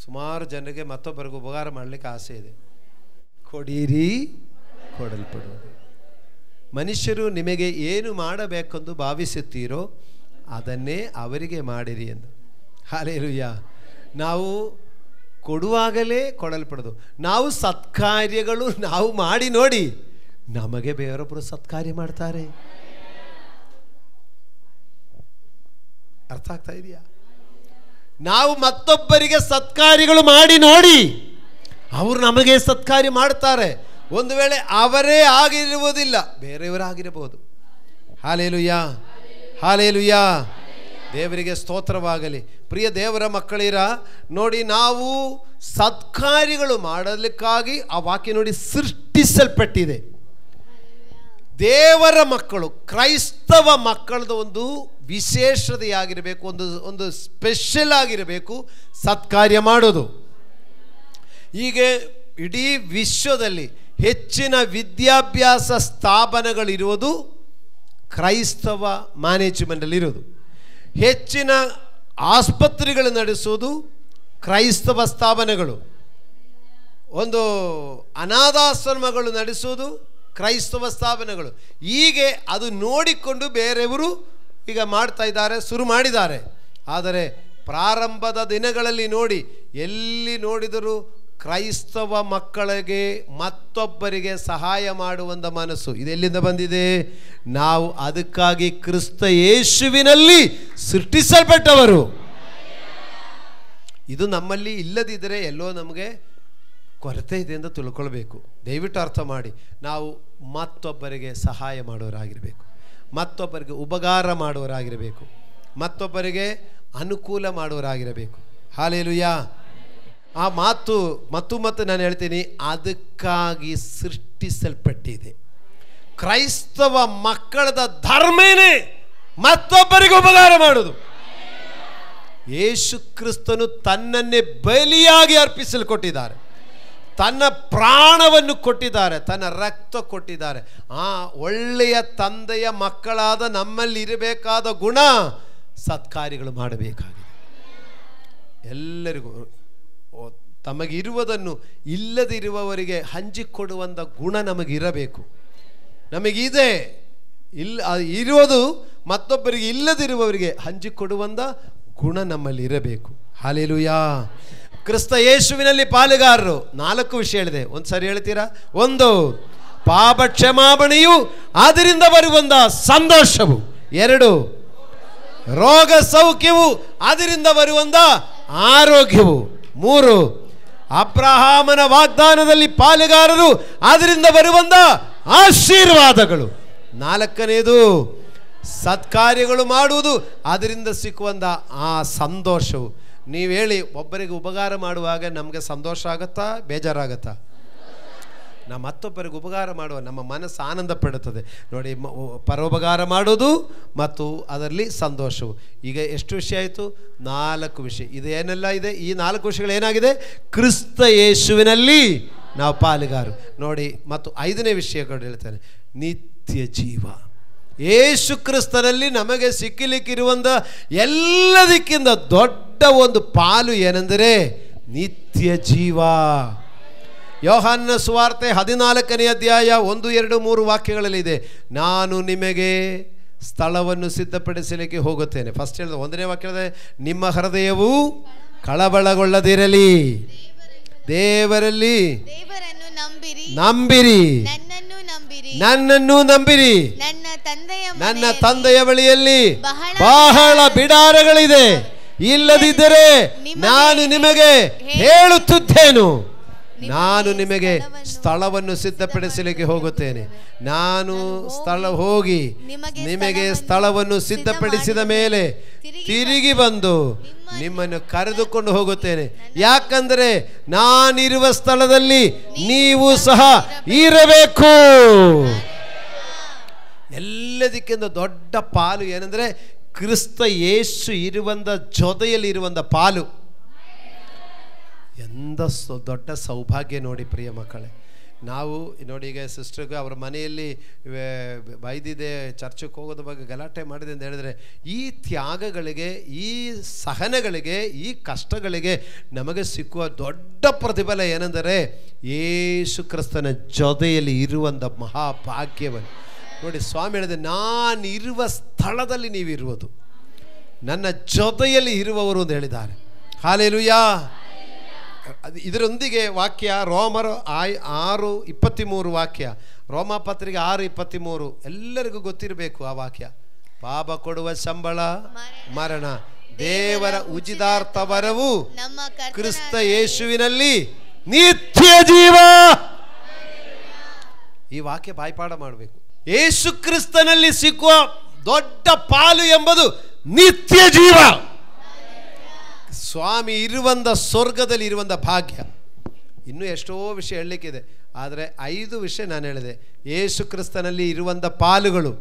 ಸುಮಾರು ಜನರಿಗೆ ಮತ್ತೊಬ್ಬರಿಗೆ ಉಪಕಾರ ಮಾಡಲಿಕ್ಕೆ ಆಸೆ ಇದೆ. ಕೊಡಿರಿ ಕೊಡಲ್ಪಡುವುದು. ಮನುಷ್ಯರು ನಿಮಗೆ ಏನು ಮಾಡಬೇಕೆಂದು ಭಾವಿಸುತ್ತೀರೋ ಅದನ್ನೇ ಅವರಿಗೆ ಮಾಡಿರಿ ಎಂದು. ಹಲ್ಲೆಲೂಯಾ. ನಾವು ಕೊಡುವಾಗಲೇ ಕೊಡಲ್ಪಡೋದು. ನಾವು ಸತ್ಕಾರ್ಯಗಳು ನಾವು ಮಾಡಿ ನೋಡಿ, ನಮಗೆ ಬೇರೊಬ್ಬರು ಸತ್ಕಾರ್ಯ ಮಾಡ್ತಾರೆ. ಅರ್ಥ ಆಗ್ತಾ ಇದೆಯಾ? ನಾವು ಮತ್ತೊಬ್ಬರಿಗೆ ಸತ್ಕಾರ್ಯಗಳು ಮಾಡಿ ನೋಡಿ, ಅವರು ನಮಗೆ ಸತ್ಕಾರ್ಯ ಮಾಡ್ತಾರೆ. ಒಂದು ವೇಳೆ ಅವರೇ ಆಗಿರುವುದಿಲ್ಲ, ಬೇರೆಯವರಾಗಿರಬಹುದು. Hallelujah, hallelujah. ದೇವರಿಗೆ ಸ್ತೋತ್ರವಾಗಲಿ. ಪ್ರಿಯ ದೇವರ ಮಕ್ಕಳಿರ, ನೋಡಿ, ನಾವು ಸತ್ಕಾರ್ಯಗಳು ಮಾಡಲಿಕ್ಕಾಗಿ ಆ ವಾಕ್ಯ ನೋಡಿ ಸೃಷ್ಟಿಸಲ್ಪಟ್ಟಿದೆ. ದೇವರ ಮಕ್ಕಳು, ಕ್ರೈಸ್ತವ ಮಕ್ಕಳದ ಒಂದು ವಿಶೇಷತೆಯಾಗಿರಬೇಕು, ಒಂದು ಸ್ಪೆಷಲ್ ಆಗಿರಬೇಕು ಸತ್ಕಾರ್ಯ ಮಾಡೋದು. ಹೀಗೆ ಇಡೀ ವಿಶ್ವದಲ್ಲಿ ಹೆಚ್ಚಿನ ವಿದ್ಯಾಭ್ಯಾಸ ಸ್ಥಾಪನೆಗಳಿರುವುದು ಕ್ರೈಸ್ತವ ಮ್ಯಾನೇಜ್ಮೆಂಟಲ್ಲಿರೋದು. ಹೆಚ್ಚಿನ ಆಸ್ಪತ್ರೆಗಳು ನಡೆಸೋದು ಕ್ರೈಸ್ತವ ಸ್ಥಾಪನೆಗಳು. ಒಂದು ಅನಾಥಾಶ್ರಮಗಳು ನಡೆಸೋದು ಕ್ರೈಸ್ತವ ಸ್ಥಾಪನೆಗಳು. ಹೀಗೆ ಅದು ನೋಡಿಕೊಂಡು ಬೇರೆಯವರು ಈಗ ಮಾಡ್ತಾ ಇದ್ದಾರೆ, ಶುರು ಮಾಡಿದ್ದಾರೆ. ಆದರೆ ಪ್ರಾರಂಭದ ದಿನಗಳಲ್ಲಿ ನೋಡಿ, ಎಲ್ಲಿ ನೋಡಿದರೂ ಕ್ರೈಸ್ತವ ಮಕ್ಕಳಿಗೆ ಮತ್ತೊಬ್ಬರಿಗೆ ಸಹಾಯ ಮಾಡುವಂಥ ಮನಸ್ಸು ಇದೆಲ್ಲಿಂದ ಬಂದಿದೆ? ನಾವು ಅದಕ್ಕಾಗಿ ಕ್ರಿಸ್ತ ಯೇಸುವಿನಲ್ಲಿ ಸೃಷ್ಟಿಸಲ್ಪಟ್ಟವರು. ಇದು ನಮ್ಮಲ್ಲಿ ಇಲ್ಲದಿದ್ದರೆ ಎಲ್ಲೋ ನಮಗೆ ಕೊರತೆ ಇದೆ ಅಂತ ತಿಳ್ಕೊಳ್ಬೇಕು. ದಯವಿಟ್ಟು ಅರ್ಥ ಮಾಡಿ. ನಾವು ಮತ್ತೊಬ್ಬರಿಗೆ ಸಹಾಯ ಮಾಡೋರಾಗಿರಬೇಕು, ಮತ್ತೊಬ್ಬರಿಗೆ ಉಪಕಾರ ಮಾಡುವರಾಗಿರಬೇಕು, ಮತ್ತೊಬ್ಬರಿಗೆ ಅನುಕೂಲ ಮಾಡುವರಾಗಿರಬೇಕು. ಹಲ್ಲೆಲೂಯಾ. ಆ ಮಾತು ಮತ್ತು ನಾನು ಹೇಳ್ತೀನಿ, ಅದಕ್ಕಾಗಿ ಸೃಷ್ಟಿಸಲ್ಪಟ್ಟಿದೆ. ಕ್ರೈಸ್ತವ ಮಕ್ಕಳದ ಧರ್ಮನೇ ಮತ್ತೊಬ್ಬರಿಗೆ ಉಪಕಾರ ಮಾಡೋದು. ಯೇಸು ಕ್ರಿಸ್ತನು ತನ್ನನ್ನೇ ಬಲಿಯಾಗಿ ಅರ್ಪಿಸಲ್ಕೊಟ್ಟಿದ್ದಾರೆ, ತನ್ನ ಪ್ರಾಣವನ್ನು ಕೊಟ್ಟಿದ್ದಾರೆ, ತನ್ನ ರಕ್ತ ಕೊಟ್ಟಿದ್ದಾರೆ. ಆ ಒಳ್ಳೆಯ ತಂದೆಯ ಮಕ್ಕಳಾದ ನಮ್ಮಲ್ಲಿ ಇರಬೇಕಾದ ಗುಣ ಸತ್ಕಾರ್ಯಗಳು ಮಾಡಬೇಕಾಗಿದೆ. ಎಲ್ಲರಿಗೂ ತಮಗಿರುವುದನ್ನು ಇಲ್ಲದಿರುವವರಿಗೆ ಹಂಚಿಕೊಡುವಂಥ ಗುಣ ನಮಗಿರಬೇಕು. ನಮಗಿದೆ ಇರುವುದು ಮತ್ತೊಬ್ಬರಿಗೆ ಇಲ್ಲದಿರುವವರಿಗೆ ಹಂಚಿಕೊಡುವಂಥ ಗುಣ ನಮ್ಮಲ್ಲಿ ಇರಬೇಕು. ಹಲ್ಲೆಲೂಯಾ. ಕ್ರಿಸ್ತ ಯೇಸುವಿನಲ್ಲಿ ಪಾಲುಗಾರರು. 4 ವಿಷಯ ಹೇಳಿದೆ, ಒಂದು ಸರಿ ಹೇಳ್ತೀರಾ? 1, ಪಾಪ ಕ್ಷಮಾಪಣೆಯು ಅದರಿಂದ ಬರುವಂಥ ಸಂತೋಷವು. 2, ರೋಗ ಸೌಖ್ಯವು ಅದರಿಂದ ಬರುವಂಥ ಆರೋಗ್ಯವು. 3, ಅಬ್ರಹಾಮನ ವಾಗ್ದಾನದಲ್ಲಿ ಪಾಲುಗಾರರು ಅದರಿಂದ ಬರುವಂಥ ಆಶೀರ್ವಾದಗಳು. 4ನೇದು ಸತ್ಕಾರ್ಯಗಳು ಮಾಡುವುದು ಅದರಿಂದ ಸಿಕ್ಕುವಂಥ ಆ ಸಂತೋಷವು. ನೀವು ಹೇಳಿ, ಒಬ್ಬರಿಗೆ ಉಪಕಾರ ಮಾಡುವಾಗ ನಮಗೆ ಸಂತೋಷ ಆಗುತ್ತಾ ಬೇಜಾರಾಗುತ್ತಾ? ನಾವು ಮತ್ತೊಬ್ಬರಿಗೆ ಉಪಕಾರ ಮಾಡುವ ನಮ್ಮ ಮನಸ್ಸು ಆನಂದ ಪಡುತ್ತದೆ ನೋಡಿ. ಪರೋಪಕಾರ ಮಾಡೋದು ಮತ್ತು ಅದರಲ್ಲಿ ಸಂತೋಷವು. ಈಗ ಎಷ್ಟು ವಿಷಯ ಆಯಿತು? 4 ವಿಷಯ. ಇದು ಏನೆಲ್ಲ ಇದೆ? ಈ 4 ವಿಷಯಗಳು ಏನಾಗಿದೆ? ಕ್ರಿಸ್ತ ಯೇಸುವಿನಲ್ಲಿ ನಾವು ಪಾಲುಗಾರರು ನೋಡಿ. ಮತ್ತು 5ನೇ ವಿಷಯಗಳು ಹೇಳ್ತಾನೆ, ನಿತ್ಯ ಜೀವ. ಯೇಸು ಕ್ರಿಸ್ತನಲ್ಲಿ ನಮಗೆ ಸಿಕ್ಕಲಿಕ್ಕಿರುವಂಥ ಎಲ್ಲದಕ್ಕಿಂತ ದೊಡ್ಡ ಒಂದು ಪಾಲು ಏನೆಂದರೆ ನಿತ್ಯ ಜೀವ. ಯೋಹಾನನ ಸುವಾರ್ತೆ 14ನೇ ಅಧ್ಯಾಯ 1, 2, 3 ವಾಕ್ಯಗಳಲ್ಲಿದೆ, ನಾನು ನಿಮಗೆ ಸ್ಥಳವನ್ನು ಸಿದ್ಧಪಡಿಸಲಿಕ್ಕೆ ಹೋಗುತ್ತೇನೆ. ಫಸ್ಟ್ ಹೇಳಿದ 1ನೇ ವಾಕ್ಯದ, ನಿಮ್ಮ ಹೃದಯವು ಕಳವಳಗೊಳ್ಳದಿರಲಿ, ದೇವರಲ್ಲಿ ನಂಬಿರಿ, ನನ್ನನ್ನು ನಂಬಿರಿ. ನನ್ನ ತಂದೆಯ ಬಳಿಯಲ್ಲಿ ಬಹಳ ಬಿಡಾರಗಳಿದೆ, ಇಲ್ಲದಿದ್ದರೆ ನಾನು ನಿಮಗೆ ಹೇಳುತ್ತಿದ್ದೇನು. ನಾನು ನಿಮಗೆ ಸ್ಥಳವನ್ನು ಸಿದ್ಧಪಡಿಸಲಿಕ್ಕೆ ಹೋಗುತ್ತೇನೆ. ನಾನು ಹೋಗಿ ನಿಮಗೆ ಸ್ಥಳವನ್ನು ಸಿದ್ಧಪಡಿಸಿದ ಮೇಲೆ ತಿರುಗಿ ಬಂದು ನಿಮ್ಮನ್ನು ಕರೆದುಕೊಂಡು ಹೋಗುತ್ತೇನೆ. ಯಾಕಂದರೆ ನಾನಿರುವ ಸ್ಥಳದಲ್ಲಿ ನೀವು ಸಹ ಇರಬೇಕು. ಎಲ್ಲದಕ್ಕಿಂತ ದೊಡ್ಡ ಪಾಲು ಏನಂದ್ರೆ ಕ್ರಿಸ್ತ ಯೇಸು ಇರುವಂಥ ಜೊತೆಯಲ್ಲಿ ಇರುವಂಥ ಪಾಲು. ಎಂಥ ದೊಡ್ಡ ಸೌಭಾಗ್ಯ ನೋಡಿ ಪ್ರಿಯ ಮಕ್ಕಳೇ. ನಾವು ನೋಡಿ, ಈಗ ಸಿಸ್ಟರ್ಗೆ ಅವರ ಮನೆಯಲ್ಲಿ ಬೈದಿದೆ, ಚರ್ಚಕ್ಕೆ ಹೋಗೋದ್ರ ಬಗ್ಗೆ ಗಲಾಟೆ ಮಾಡಿದೆ ಅಂತ ಹೇಳಿದ್ರೆ, ಈ ತ್ಯಾಗಗಳಿಗೆ, ಈ ಸಹನೆಗಳಿಗೆ, ಈ ಕಷ್ಟಗಳಿಗೆ ನಮಗೆ ಸಿಕ್ಕುವ ದೊಡ್ಡ ಪ್ರತಿಫಲ ಏನೆಂದರೆ ಯೇಸು ಕ್ರಿಸ್ತನ ಜೊತೆಯಲ್ಲಿ ಇರುವಂಥ ಮಹಾಭಾಗ್ಯವನ್ನು ನೋಡಿ. ಸ್ವಾಮಿ ಹೇಳಿದೆ, ನಾನಿರುವ ಸ್ಥಳದಲ್ಲಿ ನೀವಿರುವುದು, ನನ್ನ ಜೊತೆಯಲ್ಲಿ ಇರುವವರು ಅಂತ ಹೇಳಿದ್ದಾರೆ. ಹಾಲೆಲೂಯಾ. ಇದರೊಂದಿಗೆ ವಾಕ್ಯ ರೋಮರು 6:23 ವಾಕ್ಯ, ರೋಮಾಪತ್ರಿಕೆ 6:23 ಎಲ್ಲರಿಗೂ ಗೊತ್ತಿರಬೇಕು ಆ ವಾಕ್ಯ. ಪಾಪ ಕೊಡುವ ಸಂಬಳ ಮರಣ, ದೇವರ ಉಚಿತಾರ್ಥ ವರವು ಕ್ರಿಸ್ತ ಯೇಸುವಿನಲ್ಲಿ ನಿತ್ಯ ಜೀವ. ಈ ವಾಕ್ಯ ಬಾಯ್ಪಾಡ ಮಾಡಬೇಕು. ಯೇಸು ಕ್ರಿಸ್ತನಲ್ಲಿ ಸಿಕ್ಕುವ ದೊಡ್ಡ ಪಾಲು ಎಂಬುದು ನಿತ್ಯ ಜೀವ. ಸ್ವಾಮಿ ಇರುವಂಥ ಸ್ವರ್ಗದಲ್ಲಿ ಇರುವಂಥ ಭಾಗ್ಯ. ಇನ್ನೂ ಎಷ್ಟೋ ವಿಷಯ ಹೇಳಲಿಕ್ಕಿದೆ, ಆದರೆ 5 ವಿಷಯ ನಾನು ಹೇಳಿದೆ. ಯೇಸು ಕ್ರಿಸ್ತನಲ್ಲಿ ಇರುವಂಥ ಪಾಲುಗಳು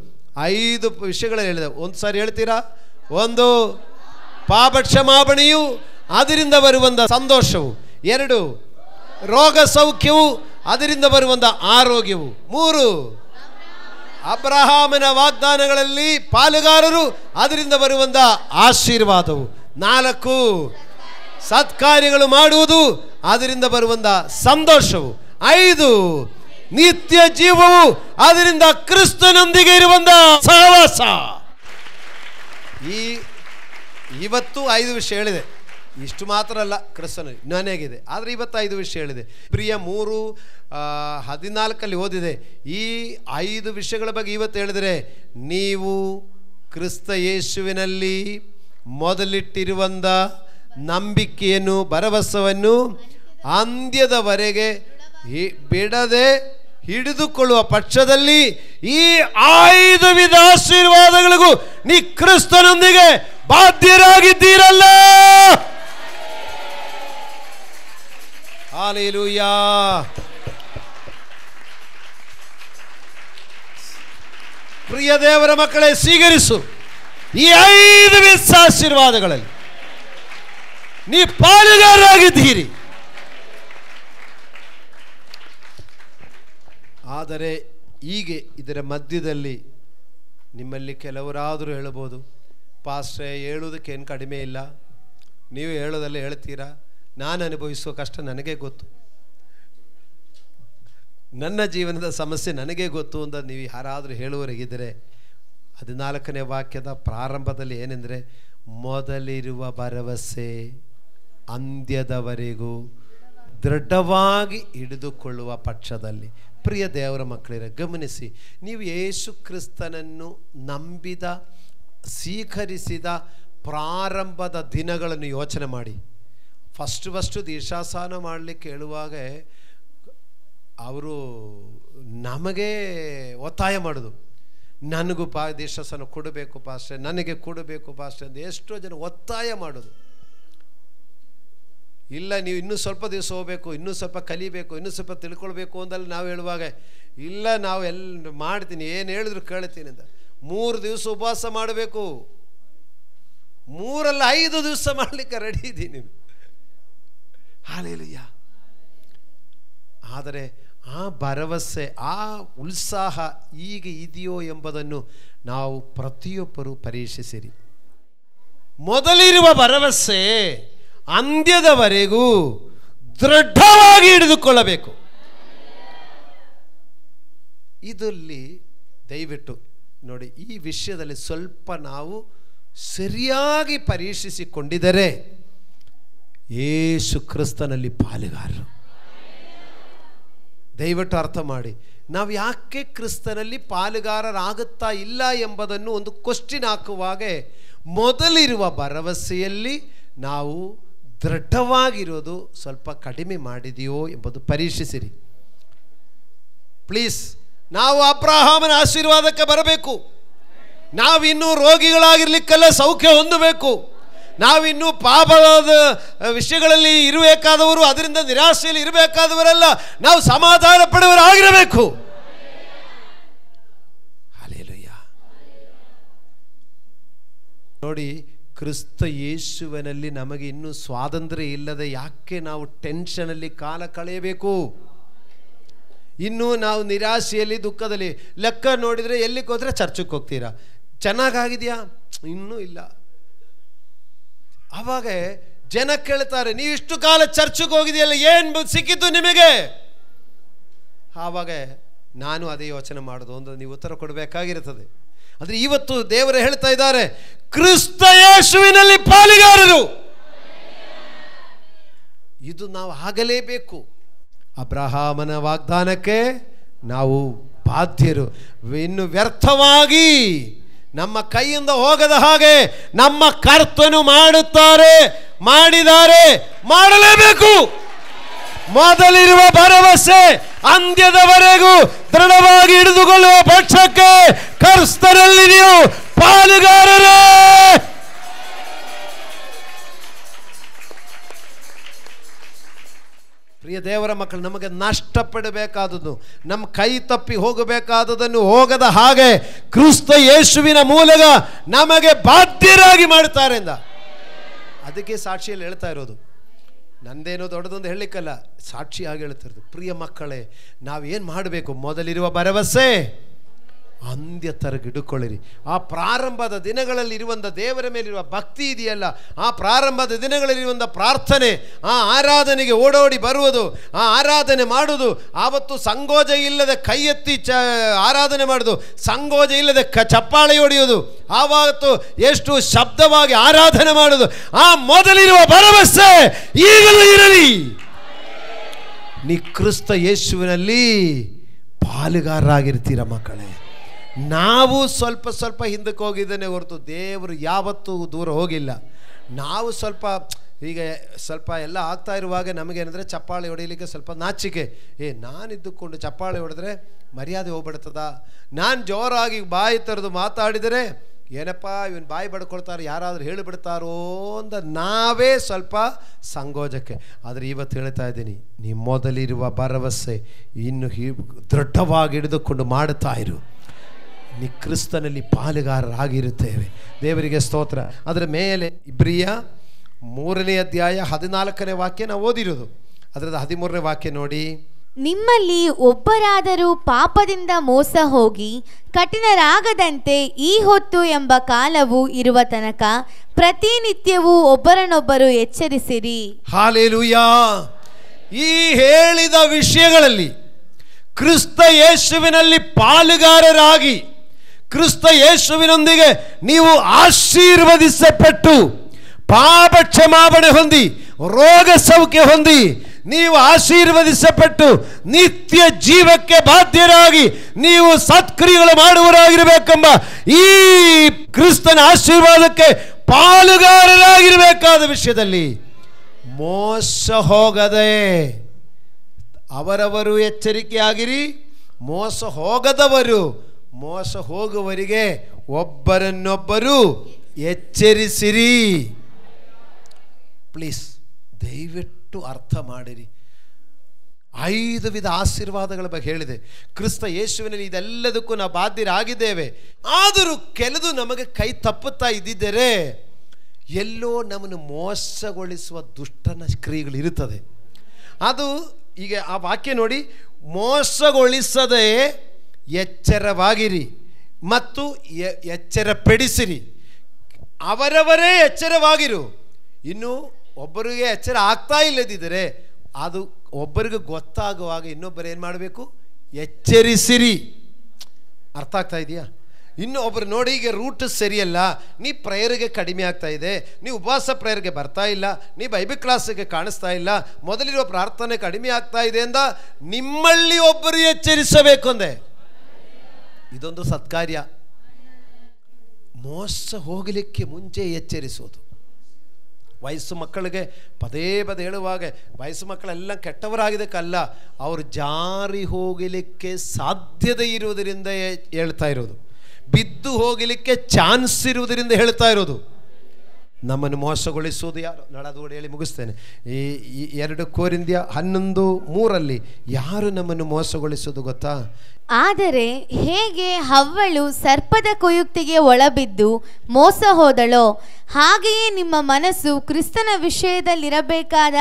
5 ವಿಷಯಗಳು ಹೇಳಿದೆ. ಒಂದು ಸಾರಿ ಹೇಳ್ತೀರಾ? 1, ಪಾಪ ಕ್ಷಮಾಪಣೆಯು, ಅದರಿಂದ ಬರುವಂಥ ಸಂತೋಷವು. 2, ರೋಗ ಸೌಖ್ಯವು, ಅದರಿಂದ ಬರುವಂಥ ಆರೋಗ್ಯವು. 3, ಅಬ್ರಹಾಮನ ವಾಗ್ದಾನಗಳಲ್ಲಿ ಪಾಲುಗಾರರು, ಅದರಿಂದ ಬರುವಂಥ ಆಶೀರ್ವಾದವು. 4, ಸತ್ಕಾರ್ಯಗಳು ಮಾಡುವುದು, ಅದರಿಂದ ಬರುವಂಥ ಸಂತೋಷವು. 5, ನಿತ್ಯ ಜೀವವು, ಅದರಿಂದ ಕ್ರಿಸ್ತನೊಂದಿಗೆ ಇರುವಂಥ ಸಹವಾಸ. ಇವತ್ತು 5 ವಿಷಯ ಹೇಳಿದೆ. ಇಷ್ಟು ಮಾತ್ರ ಅಲ್ಲ, ಕ್ರಿಸ್ತನಲ್ಲಿ ನನಗಿದೆ, ಆದರೆ ಇವತ್ತು 5 ವಿಷಯ ಹೇಳಿದೆ. ಪ್ರಿಯ 3:14 ಓದಿದೆ. ಈ 5 ವಿಷಯಗಳ ಬಗ್ಗೆ ಇವತ್ತು ಹೇಳಿದರೆ, ನೀವು ಕ್ರಿಸ್ತ ಯೇಸುವಿನಲ್ಲಿ ಮೊದಲಿಟ್ಟಿರುವಂಥ ನಂಬಿಕೆಯನ್ನು, ಭರವಸೆಯನ್ನು ಅಂತ್ಯದವರೆಗೆ ಬಿಡದೆ ಹಿಡಿದುಕೊಳ್ಳುವ ಪಕ್ಷದಲ್ಲಿ ಈ 5 ವಿಧ ಆಶೀರ್ವಾದಗಳಿಗೂ ನೀ ಕ್ರಿಸ್ತನೊಂದಿಗೆ ಬಾಧ್ಯರಾಗಿದ್ದೀರಲ್ಲ. ಹಲ್ಲೆಲೂಯಾ. ಪ್ರಿಯ ದೇವರ ಮಕ್ಕಳೇ, ಸ್ವೀಕರಿಸು ಈ 5 ವಿಧ ಆಶೀರ್ವಾದಗಳಲ್ಲಿ ನೀ ಪಾಲುಗಾರರಾಗಿದ್ದೀರಿ. ಆದರೆ ಹೀಗೆ ಇದರ ಮಧ್ಯದಲ್ಲಿ ನಿಮ್ಮಲ್ಲಿ ಕೆಲವರಾದರೂ ಹೇಳ್ಬೋದು, ಪಾಸ್ಟ್ರೇ ಹೇಳುವುದಕ್ಕೆ ಏನು ಕಡಿಮೆ ಇಲ್ಲ, ನೀವು ಹೇಳೋದಲ್ಲ ಹೇಳ್ತೀರಾ, ನಾನು ಅನುಭವಿಸುವ ಕಷ್ಟ ನನಗೆ ಗೊತ್ತು, ನನ್ನ ಜೀವನದ ಸಮಸ್ಯೆ ನನಗೆ ಗೊತ್ತು ಅಂತ ನೀವು ಯಾರಾದರೂ ಹೇಳುವವರೆಗಿದ್ದರೆ, 14ನೇ ವಾಕ್ಯದ ಪ್ರಾರಂಭದಲ್ಲಿ ಏನೆಂದರೆ, ಮೊದಲಿರುವ ಭರವಸೆ ಅಂತ್ಯದವರೆಗೂ ದೃಢವಾಗಿ ಹಿಡಿದುಕೊಳ್ಳುವ ಪಕ್ಷದಲ್ಲಿ. ಪ್ರಿಯ ದೇವರ ಮಕ್ಕಳಿರ, ಗಮನಿಸಿ, ನೀವು ಯೇಸು ಕ್ರಿಸ್ತನನ್ನು ನಂಬಿದ, ಸ್ವೀಕರಿಸಿದ ಪ್ರಾರಂಭದ ದಿನಗಳನ್ನು ಯೋಚನೆ ಮಾಡಿ. ಫಸ್ಟು ದೀಕ್ಷಾಸ್ನಾನ ಮಾಡಲಿಕ್ಕೆ ಹೇಳುವಾಗ ಅವರು ನಮಗೆ ಒತ್ತಾಯ ಮಾಡೋದು, ನನಗೂ ದೀಕ್ಷಾಸ್ನಾನ ಕೊಡಬೇಕು ಪಾಸ್ಟರ್, ನನಗೆ ಕೊಡಬೇಕು ಪಾಸ್ಟರ್ ಅಂತ ಎಷ್ಟೋ ಜನ ಒತ್ತಾಯ ಮಾಡೋದು. ಇಲ್ಲ, ನೀವು ಇನ್ನೂ ಸ್ವಲ್ಪ ದಿವಸ ಹೋಗಬೇಕು, ಇನ್ನೂ ಸ್ವಲ್ಪ ಕಲಿಬೇಕು, ಇನ್ನೂ ಸ್ವಲ್ಪ ತಿಳ್ಕೊಳ್ಬೇಕು ಅಂದಲ್ಲಿ ನಾವು ಹೇಳುವಾಗ, ಇಲ್ಲ ನಾವು ಮಾಡ್ತೀನಿ, ಏನು ಹೇಳಿದ್ರು ಕೇಳ್ತೀನಿ ಅಂತ. 3 ದಿವಸ ಉಪವಾಸ ಮಾಡಬೇಕು, 3 ಅಲ್ಲ 5 ದಿವಸ ಮಾಡಲಿಕ್ಕೆ ರೆಡಿ ಇದ್ದೀನಿ. ಹಲ್ಲೆಲೂಯಾ. ಆದರೆ ಆ ಭರವಸೆ, ಆ ಉತ್ಸಾಹ ಈಗ ಇದೆಯೋ ಎಂಬುದನ್ನು ನಾವು ಪ್ರತಿಯೊಬ್ಬರು ಪರೀಕ್ಷಿಸಿರಿ. ಮೊದಲಿರುವ ಭರವಸೆ ಅಂತ್ಯದವರೆಗೂ ದೃಢವಾಗಿ ಹಿಡಿದುಕೊಳ್ಳಬೇಕು. ಇದರಲ್ಲಿ ದಯವಿಟ್ಟು ನೋಡಿ, ಈ ವಿಷಯದಲ್ಲಿ ಸ್ವಲ್ಪ ನಾವು ಸರಿಯಾಗಿ ಪರೀಕ್ಷಿಸಿಕೊಂಡಿದ್ದರೆ ಯೇಸು ಕ್ರಿಸ್ತನಲ್ಲಿ ಪಾಲುಗಾರರು. ದಯವಿಟ್ಟು ಅರ್ಥ ಮಾಡಿ. ನಾವು ಯಾಕೆ ಕ್ರಿಸ್ತನಲ್ಲಿ ಪಾಲುಗಾರರಾಗುತ್ತಾ ಇಲ್ಲ ಎಂಬುದನ್ನು ಒಂದು ಕ್ವಶ್ಚಿನ್ ಹಾಕುವಾಗೆ ಮೊದಲಿರುವ ಭರವಸೆಯಲ್ಲಿ ನಾವು ದೃಢವಾಗಿರೋದು ಸ್ವಲ್ಪ ಕಡಿಮೆ ಮಾಡಿದೆಯೋ ಎಂಬುದು ಪರೀಕ್ಷಿಸಿರಿ ಪ್ಲೀಸ್. ನಾವು ಅಬ್ರಹಾಮನ ಆಶೀರ್ವಾದಕ್ಕೆ ಬರಬೇಕು. ನಾವಿನ್ನೂ ರೋಗಿಗಳಾಗಿರ್ಲಿಕ್ಕೆಲ್ಲ ಸೌಖ್ಯ ಹೊಂದಬೇಕು. ನಾವಿನ್ನೂ ಪಾಪದ ವಿಷಯಗಳಲ್ಲಿ ಇರಬೇಕಾದವರು, ಅದರಿಂದ ನಿರಾಶೆಯಲ್ಲಿ ಇರಬೇಕಾದವರೆಲ್ಲ ನಾವು ಸಮಾಧಾನ ಪಡುವವರಾಗಿರಬೇಕು. ಹಲ್ಲೆಲೂಯಾ. ನೋಡಿ, ಕ್ರಿಸ್ತ ಯೇಸುವಿನಲ್ಲಿ ನಮಗೆ ಇನ್ನೂ ಸ್ವಾತಂತ್ರ್ಯ ಇಲ್ಲದೆ ಯಾಕೆ ನಾವು ಟೆನ್ಷನಲ್ಲಿ ಕಾಲ ಕಳೆಯಬೇಕು? ಇನ್ನೂ ನಾವು ನಿರಾಶೆಯಲ್ಲಿ, ದುಃಖದಲ್ಲಿ. ಲೆಕ್ಕ ನೋಡಿದರೆ ಎಲ್ಲಿಗೆ ಹೋದರೆ ಚರ್ಚಕ್ಕೆ ಹೋಗ್ತೀರಾ, ಚೆನ್ನಾಗಾಗಿದೆಯಾ? ಇನ್ನೂ ಇಲ್ಲ. ಆವಾಗ ಜನ ಕೇಳ್ತಾರೆ, ನೀವು ಇಷ್ಟು ಕಾಲ ಚರ್ಚಕ್ಕೆ ಹೋಗಿದೆಯಲ್ಲ, ಏನು ಸಿಕ್ಕಿತ್ತು ನಿಮಗೆ? ಆವಾಗ ನಾನು ಅದೇ ಯೋಚನೆ ಮಾಡೋದು ಒಂದು ನೀವು ಉತ್ತರ ಕೊಡಬೇಕಾಗಿರುತ್ತದೆ. ಆದರೆ ಇವತ್ತು ದೇವರು ಹೇಳ್ತಾ ಇದ್ದಾರೆ, ಕ್ರಿಸ್ತ ಯೇಸುವಿನಲ್ಲಿ ಪಾಲುಗಾರರು. ಇದು ನಾವು ಆಗಲೇಬೇಕು. ಅಬ್ರಹಾಮನ ವಾಗ್ದಾನಕ್ಕೆ ನಾವು ಬಾಧ್ಯರು. ಇನ್ನು ವ್ಯರ್ಥವಾಗಿ ನಮ್ಮ ಕೈಯಿಂದ ಹೋಗದ ಹಾಗೆ ನಮ್ಮ ಕರ್ತನು ಮಾಡಿದ್ದಾರೆ, ಮಾಡಲೇಬೇಕು. ಮೊದಲಿರುವ ಭರವಸೆ ಅಂತ್ಯದವರೆಗೂ ದೃಢವಾಗಿ ಹಿಡಿದುಕೊಳ್ಳುವ ಪಕ್ಷಕ್ಕೆ ಕ್ರಿಸ್ತನಲ್ಲಿ ನೀವು ಪಾಲುಗಾರರೇ. ಪ್ರಿಯ ದೇವರ ಮಕ್ಕಳು, ನಮಗೆ ನಷ್ಟಪಡಬೇಕಾದದ್ದು, ನಮ್ಮ ಕೈ ತಪ್ಪಿ ಹೋಗಬೇಕಾದದನ್ನು ಹೋಗದ ಹಾಗೆ ಕ್ರಿಸ್ತ ಯೇಸುವಿನ ಮೂಲಕ ನಮಗೆ ಬಾಧ್ಯರಾಗಿ ಮಾಡ್ತಾರೆ ಎಂದ. ಅದಕ್ಕೆ ಸಾಕ್ಷಿಯಲ್ಲಿ ಹೇಳ್ತಾ ಇರೋದು. ನಂದೇನೋ ದೊಡ್ಡದೊಂದು ಹೇಳಲಿಕ್ಕಲ್ಲ, ಸಾಕ್ಷಿಯಾಗಿ ಹೇಳ್ತಿರೋದು. ಪ್ರಿಯ ಮಕ್ಕಳೇ, ನಾವೇನು ಮಾಡಬೇಕು? ಮೊದಲಿರುವ ಭರವಸೆ ಅಂತ್ಯ ತರಗಿಡುಕೊಳ್ಳಿರಿ. ಆ ಪ್ರಾರಂಭದ ದಿನಗಳಲ್ಲಿ ಇರುವಂಥ ದೇವರ ಮೇಲಿರುವ ಭಕ್ತಿ ಇದೆಯಲ್ಲ, ಆ ಪ್ರಾರಂಭದ ದಿನಗಳಲ್ಲಿರುವಂಥ ಪ್ರಾರ್ಥನೆ, ಆ ಆರಾಧನೆಗೆ ಓಡೋಡಿ ಬರುವುದು, ಆ ಆರಾಧನೆ ಮಾಡುವುದು. ಆವತ್ತು ಸಂಗೋಜ ಇಲ್ಲದೆ ಕೈ ಎತ್ತಿ ಆರಾಧನೆ ಮಾಡೋದು, ಸಂಗೋಜ ಇಲ್ಲದೆ ಚಪ್ಪಾಳೆ ಹೊಡೆಯೋದು, ಆವತ್ತು ಎಷ್ಟು ಶಬ್ದವಾಗಿ ಆರಾಧನೆ ಮಾಡೋದು. ಆ ಮೊದಲಿರುವ ಭರವಸೆ ಈಗಲೂ ಇರಲಿ. ನೀ ಕ್ರಿಸ್ತ ಯೇಸುವಿನಲ್ಲಿ ಪಾಲುಗಾರರಾಗಿರ್ತೀರ ಮಕ್ಕಳೇ. ನಾವು ಸ್ವಲ್ಪ ಹಿಂದಕ್ಕೆ ಹೋಗಿದ್ದೇನೆ ಹೊರತು ದೇವರು ಯಾವತ್ತೂ ದೂರ ಹೋಗಿಲ್ಲ. ನಾವು ಸ್ವಲ್ಪ ಎಲ್ಲ ಆಗ್ತಾ ಇರುವಾಗ ನಮಗೇನೆಂದರೆ ಚಪ್ಪಾಳೆ ಹೊಡೆಯಲಿಕ್ಕೆ ಸ್ವಲ್ಪ ನಾಚಿಕೆ. ನಾನಿದ್ದುಕೊಂಡು ಚಪ್ಪಾಳೆ ಹೊಡೆದ್ರೆ ಮರ್ಯಾದೆ ಹೋಗ್ಬಿಡ್ತದ? ನಾನು ಜೋರಾಗಿ ಬಾಯಿ ತೆರೆದು ಮಾತಾಡಿದರೆ ಏನಪ್ಪ ಇವನು ಬಾಯಿ ಬಡ್ಕೊಳ್ತಾರೆ, ಯಾರಾದರೂ ಹೇಳಿಬಿಡ್ತಾರೋ ಅಂತ ನಾವೇ ಸ್ವಲ್ಪ ಸಂಗೋಜಕ್ಕೆ. ಆದರೆ ಇವತ್ತು ಹೇಳ್ತಾ ಇದ್ದೀನಿ, ನೀ ಮೊದಲಿರುವ ಭರವಸೆ ಇನ್ನು ದೃಢವಾಗಿ ಹಿಡಿದುಕೊಂಡು ಮಾಡುತ್ತಾ ಇರು. ನೀ ಕ್ರಿಸ್ತನಲ್ಲಿ ಪಾಲುಗಾರರಾಗಿರುತ್ತೇವೆ. ದೇವರಿಗೆ ಸ್ತೋತ್ರ. ಅದರ ಮೇಲೆ ಇಬ್ರಿಯ 3ನೇ ಅಧ್ಯಾಯ 14ನೇ ವಾಕ್ಯ ನಾವು ಓದಿರೋದು. ಅದರದ 13ನೇ ವಾಕ್ಯ ನೋಡಿ. ನಿಮ್ಮಲ್ಲಿ ಒಬ್ಬರಾದರೂ ಪಾಪದಿಂದ ಮೋಸ ಹೋಗಿ ಕಠಿಣರಾಗದಂತೆ ಈ ಹೊತ್ತು ಎಂಬ ಕಾಲವು ಇರುವ ತನಕ ಪ್ರತಿನಿತ್ಯವೂ ಒಬ್ಬರನ್ನೊಬ್ಬರು ಎಚ್ಚರಿಸಿರಿ. ಹಾಲೆಲೂಯಾ. ಈ ಹೇಳಿದ ವಿಷಯಗಳಲ್ಲಿ ಕ್ರಿಸ್ತ ಯೇಸುವಿನಲ್ಲಿ ಪಾಲುಗಾರರಾಗಿ, ಕ್ರಿಸ್ತ ಯೇಸುವಿನೊಂದಿಗೆ ನೀವು ಆಶೀರ್ವದಿಸಲ್ಪಟ್ಟು ಪಾಪ ಕ್ಷಮಾಪಣೆ ಹೊಂದಿ, ರೋಗ ಸೌಖ್ಯ ಹೊಂದಿ, ನೀವು ಆಶೀರ್ವದಿಸಲ್ಪಟ್ಟು ನಿತ್ಯ ಜೀವಕ್ಕೆ ಬಾಧ್ಯರಾಗಿ ನೀವು ಸತ್ಕ್ರಿಯೆಗಳು ಮಾಡುವವರಾಗಿರಬೇಕೆಂಬ ಈ ಕ್ರಿಸ್ತನ ಆಶೀರ್ವಾದಕ್ಕೆ ಪಾಲುಗಾರರಾಗಿರಬೇಕಾದ ವಿಷಯದಲ್ಲಿ ಮೋಸ ಹೋಗದೆ ಅವರವರು ಎಚ್ಚರಿಕೆಯಾಗಿರಿ. ಮೋಸ ಹೋಗದವರು ಮೋಸ ಹೋಗುವವರಿಗೆ ಒಬ್ಬರನ್ನೊಬ್ಬರು ಎಚ್ಚರಿಸಿರಿ. ಪ್ಲೀಸ್ ದಯವಿಟ್ಟು ಅರ್ಥ ಮಾಡಿರಿ. 5 ವಿಧ ಆಶೀರ್ವಾದಗಳ ಬಗ್ಗೆ ಹೇಳಿದೆ. ಕ್ರಿಸ್ತ ಯೇಸುವಿನಲ್ಲಿ ಇದೆಲ್ಲದಕ್ಕೂ ನಾವು ಬಾಧ್ಯರಾಗಿದ್ದೇವೆ. ಆದರೂ ಕೆಲವು ನಮಗೆ ಕೈ ತಪ್ಪುತ್ತಾ ಇದ್ದಿದ್ದರೆ ಎಲ್ಲೋ ನಮ್ಮನ್ನು ಮೋಸಗೊಳಿಸುವ ದುಷ್ಟನ ಕ್ರಿಯೆಗಳು ಇರುತ್ತದೆ. ಅದು ಈಗ ಆ ವಾಕ್ಯ ನೋಡಿ, ಮೋಸಗೊಳಿಸದೆ ಎಚ್ಚರವಾಗಿರಿ ಮತ್ತು ಎಚ್ಚರಪಡಿಸಿರಿ. ಅವರವರೇ ಎಚ್ಚರವಾಗಿರು. ಇನ್ನು ಒಬ್ಬರಿಗೆ ಎಚ್ಚರ ಆಗ್ತಾ ಇಲ್ಲದಿದ್ದರೆ ಅದು ಒಬ್ಬರಿಗೆ ಗೊತ್ತಾಗುವಾಗ ಇನ್ನೊಬ್ಬರು ಏನು ಮಾಡಬೇಕು? ಎಚ್ಚರಿಸಿರಿ. ಅರ್ಥ ಆಗ್ತಾ ಇದೆಯಾ? ಇನ್ನು ಒಬ್ಬರು ನೋಡಿ, ಈಗ ರೂಟ್ ಸರಿಯಲ್ಲ, ನೀ ಪ್ರೇಯರ್ಗೆ ಕಡಿಮೆ ಆಗ್ತಾ ಇದೆ, ನೀ ಉಪವಾಸ ಪ್ರೇಯರ್ಗೆ ಬರ್ತಾ ಇಲ್ಲ, ನೀ ಬೈಬಲ್ ಕ್ಲಾಸಿಗೆ ಕಾಣಿಸ್ತಾ ಇಲ್ಲ, ಮೊದಲಿರುವ ಪ್ರಾರ್ಥನೆ ಕಡಿಮೆ ಆಗ್ತಾ ಇದೆ ಅಂದ ನಿಮ್ಮಲ್ಲಿ ಒಬ್ಬರು ಎಚ್ಚರಿಸಬೇಕು ಅಂದೆ. ಇದೊಂದು ಸತ್ಕಾರ್ಯ. ಮೋಸ ಹೋಗಲಿಕ್ಕೆ ಮುಂಚೆ ಎಚ್ಚರಿಸೋದು. ವಯಸ್ಸು ಮಕ್ಕಳಿಗೆ ಪದೇ ಪದೇ ಹೇಳುವಾಗ, ವಯಸ್ಸು ಮಕ್ಕಳೆಲ್ಲ ಕೆಟ್ಟವರಾಗಿದ್ದಕ್ಕಲ್ಲ, ಅವರು ಜಾರಿ ಹೋಗಲಿಕ್ಕೆ ಸಾಧ್ಯತೆ ಇರುವುದರಿಂದ ಹೇಳ್ತಾ ಇರೋದು, ಬಿದ್ದು ಹೋಗಲಿಕ್ಕೆ ಚಾನ್ಸ್ ಇರುವುದರಿಂದ ಹೇಳ್ತಾ ಇರೋದು. ನಮ್ಮನ್ನು ಮೋಸಗೊಳಿಸುವುದು ಯಾರು? ನಾಡೋದು ಹೇಳಿ ಮುಗಿಸ್ತೇನೆ. ಈ 2 ಕೊರಿಂಥ್ಯ 11:3 ಯಾರು ನಮ್ಮನ್ನು ಮೋಸಗೊಳಿಸೋದು ಗೊತ್ತಾ? ಆದರೆ ಹೇಗೆ ಹವ್ವಳು ಸರ್ಪದ ಕುಯುಕ್ತಿಗೆ ಒಳಬಿದ್ದು ಮೋಸ ಹೋದಳೋ, ಹಾಗೆಯೇ ನಿಮ್ಮ ಮನಸ್ಸು ಕ್ರಿಸ್ತನ ವಿಷಯದಲ್ಲಿರಬೇಕಾದ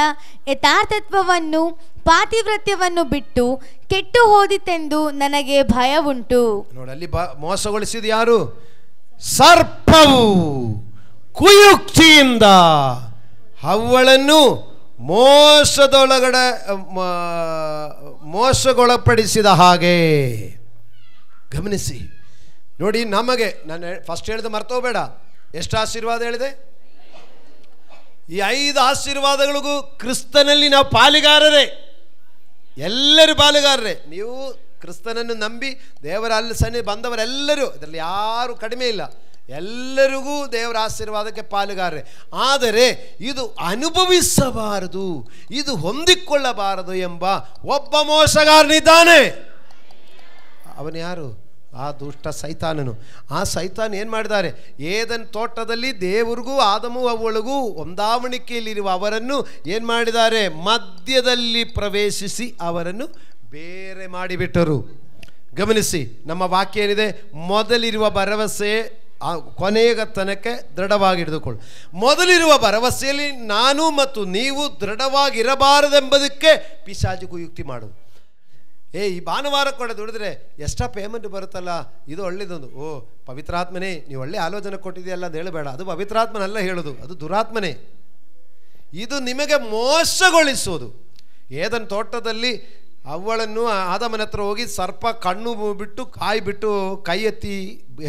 ಯಥಾರ್ಥತ್ವವನ್ನು ಪಾತಿವ್ರತ್ಯವನ್ನು ಬಿಟ್ಟು ಕೆಟ್ಟು ಹೋದಿತೆಂದು ನನಗೆ ಭಯವುಂಟು. ನೋಡಲ್ಲಿ ಮೋಸಗೊಳಿಸಿದ ಯಾರು? ಸರ್ಪವು ಕುಯುಕ್ತಿಯಿಂದ ಹವ್ವಳನ್ನು ಮೋಸಗೊಳಪಡಿಸಿದ ಹಾಗೆ. ಗಮನಿಸಿ ನೋಡಿ, ನಮಗೆ ನಾನು ಫಸ್ಟ್ ಹೇಳಿದ ಮರ್ತೋಬೇಡ, ಎಷ್ಟು ಆಶೀರ್ವಾದ ಹೇಳಿದೆ? ಈ 5 ಆಶೀರ್ವಾದಗಳಿಗೂ ಕ್ರಿಸ್ತನಲ್ಲಿ ನಾವು ಪಾಲಿಗಾರರೇ, ಎಲ್ಲರೂ ಪಾಲಿಗಾರರೇ. ನೀವು ಕ್ರಿಸ್ತನನ್ನು ನಂಬಿ ದೇವರ ಅಲ್ಲಿ ಸನ್ನಿ ಬಂದವರೆಲ್ಲರೂ, ಇದರಲ್ಲಿ ಯಾರು ಕಡಿಮೆ ಇಲ್ಲ, ಎಲ್ಲರಿಗೂ ದೇವರ ಆಶೀರ್ವಾದಕ್ಕೆ ಪಾಲುಗಾರರೇ. ಆದರೆ ಇದು ಅನುಭವಿಸಬಾರದು, ಇದು ಹೊಂದಿಕೊಳ್ಳಬಾರದು ಎಂಬ ಒಬ್ಬ ಮೋಸಗಾರನಿದ್ದಾನೆ. ಅವನು ಯಾರು? ಆ ದುಷ್ಟ ಸೈತಾನನು. ಆ ಸೈತಾನ್ ಏನು ಮಾಡಿದ್ದಾರೆ? ಏದನ್ ತೋಟದಲ್ಲಿ ದೇವರಿಗೂ ಆದಮು ಅವ್ವಳಿಗೂ ಹೊಂದಾವಣಿಕೆಯಲ್ಲಿರುವ ಅವರನ್ನು ಏನು ಮಾಡಿದ್ದಾರೆ? ಮಧ್ಯದಲ್ಲಿ ಪ್ರವೇಶಿಸಿ ಅವರನ್ನು ಬೇರೆ ಮಾಡಿಬಿಟ್ಟರು. ಗಮನಿಸಿ, ನಮ್ಮ ವಾಕ್ಯ ಏನಿದೆ? ಮೊದಲಿರುವ ಭರವಸೆ ಕೊನೆಯ ತನಕ ದೃಢವಾಗಿ ಹಿಡಿದುಕೊಳ್ಳು. ಮೊದಲಿರುವ ಭರವಸೆಯಲ್ಲಿ ನಾನು ಮತ್ತು ನೀವು ದೃಢವಾಗಿರಬಾರದೆಂಬುದಕ್ಕೆ ಪಿಶಾಚಿಗೂ ಯುಕ್ತಿ ಮಾಡು. ಈ ಭಾನುವಾರ ಕೂಡ ದುಡಿದ್ರೆ ಎಕ್ಸ್ಟ್ರಾ ಪೇಮೆಂಟ್ ಬರುತ್ತಲ್ಲ, ಇದು ಒಳ್ಳೇದೊಂದು. ಪವಿತ್ರಾತ್ಮನೇ ನೀವು ಒಳ್ಳೆ ಆಲೋಚನೆ ಕೊಟ್ಟಿದೆಯಲ್ಲ ಅಂತ ಹೇಳಬೇಡ. ಅದು ಪವಿತ್ರಾತ್ಮನಲ್ಲ ಹೇಳೋದು, ಅದು ದುರಾತ್ಮನೇ. ಇದು ನಿಮಗೆ ಮೋಸಗೊಳಿಸೋದು. ಏದನ್ ತೋಟದಲ್ಲಿ ಅವಳನ್ನು ಆದಮನ ಹತ್ರ ಹೋಗಿ ಸರ್ಪ ಕಣ್ಣು ಬಿಟ್ಟು ಕಾಯಿ ಬಿಟ್ಟು ಕೈ ಎತ್ತಿ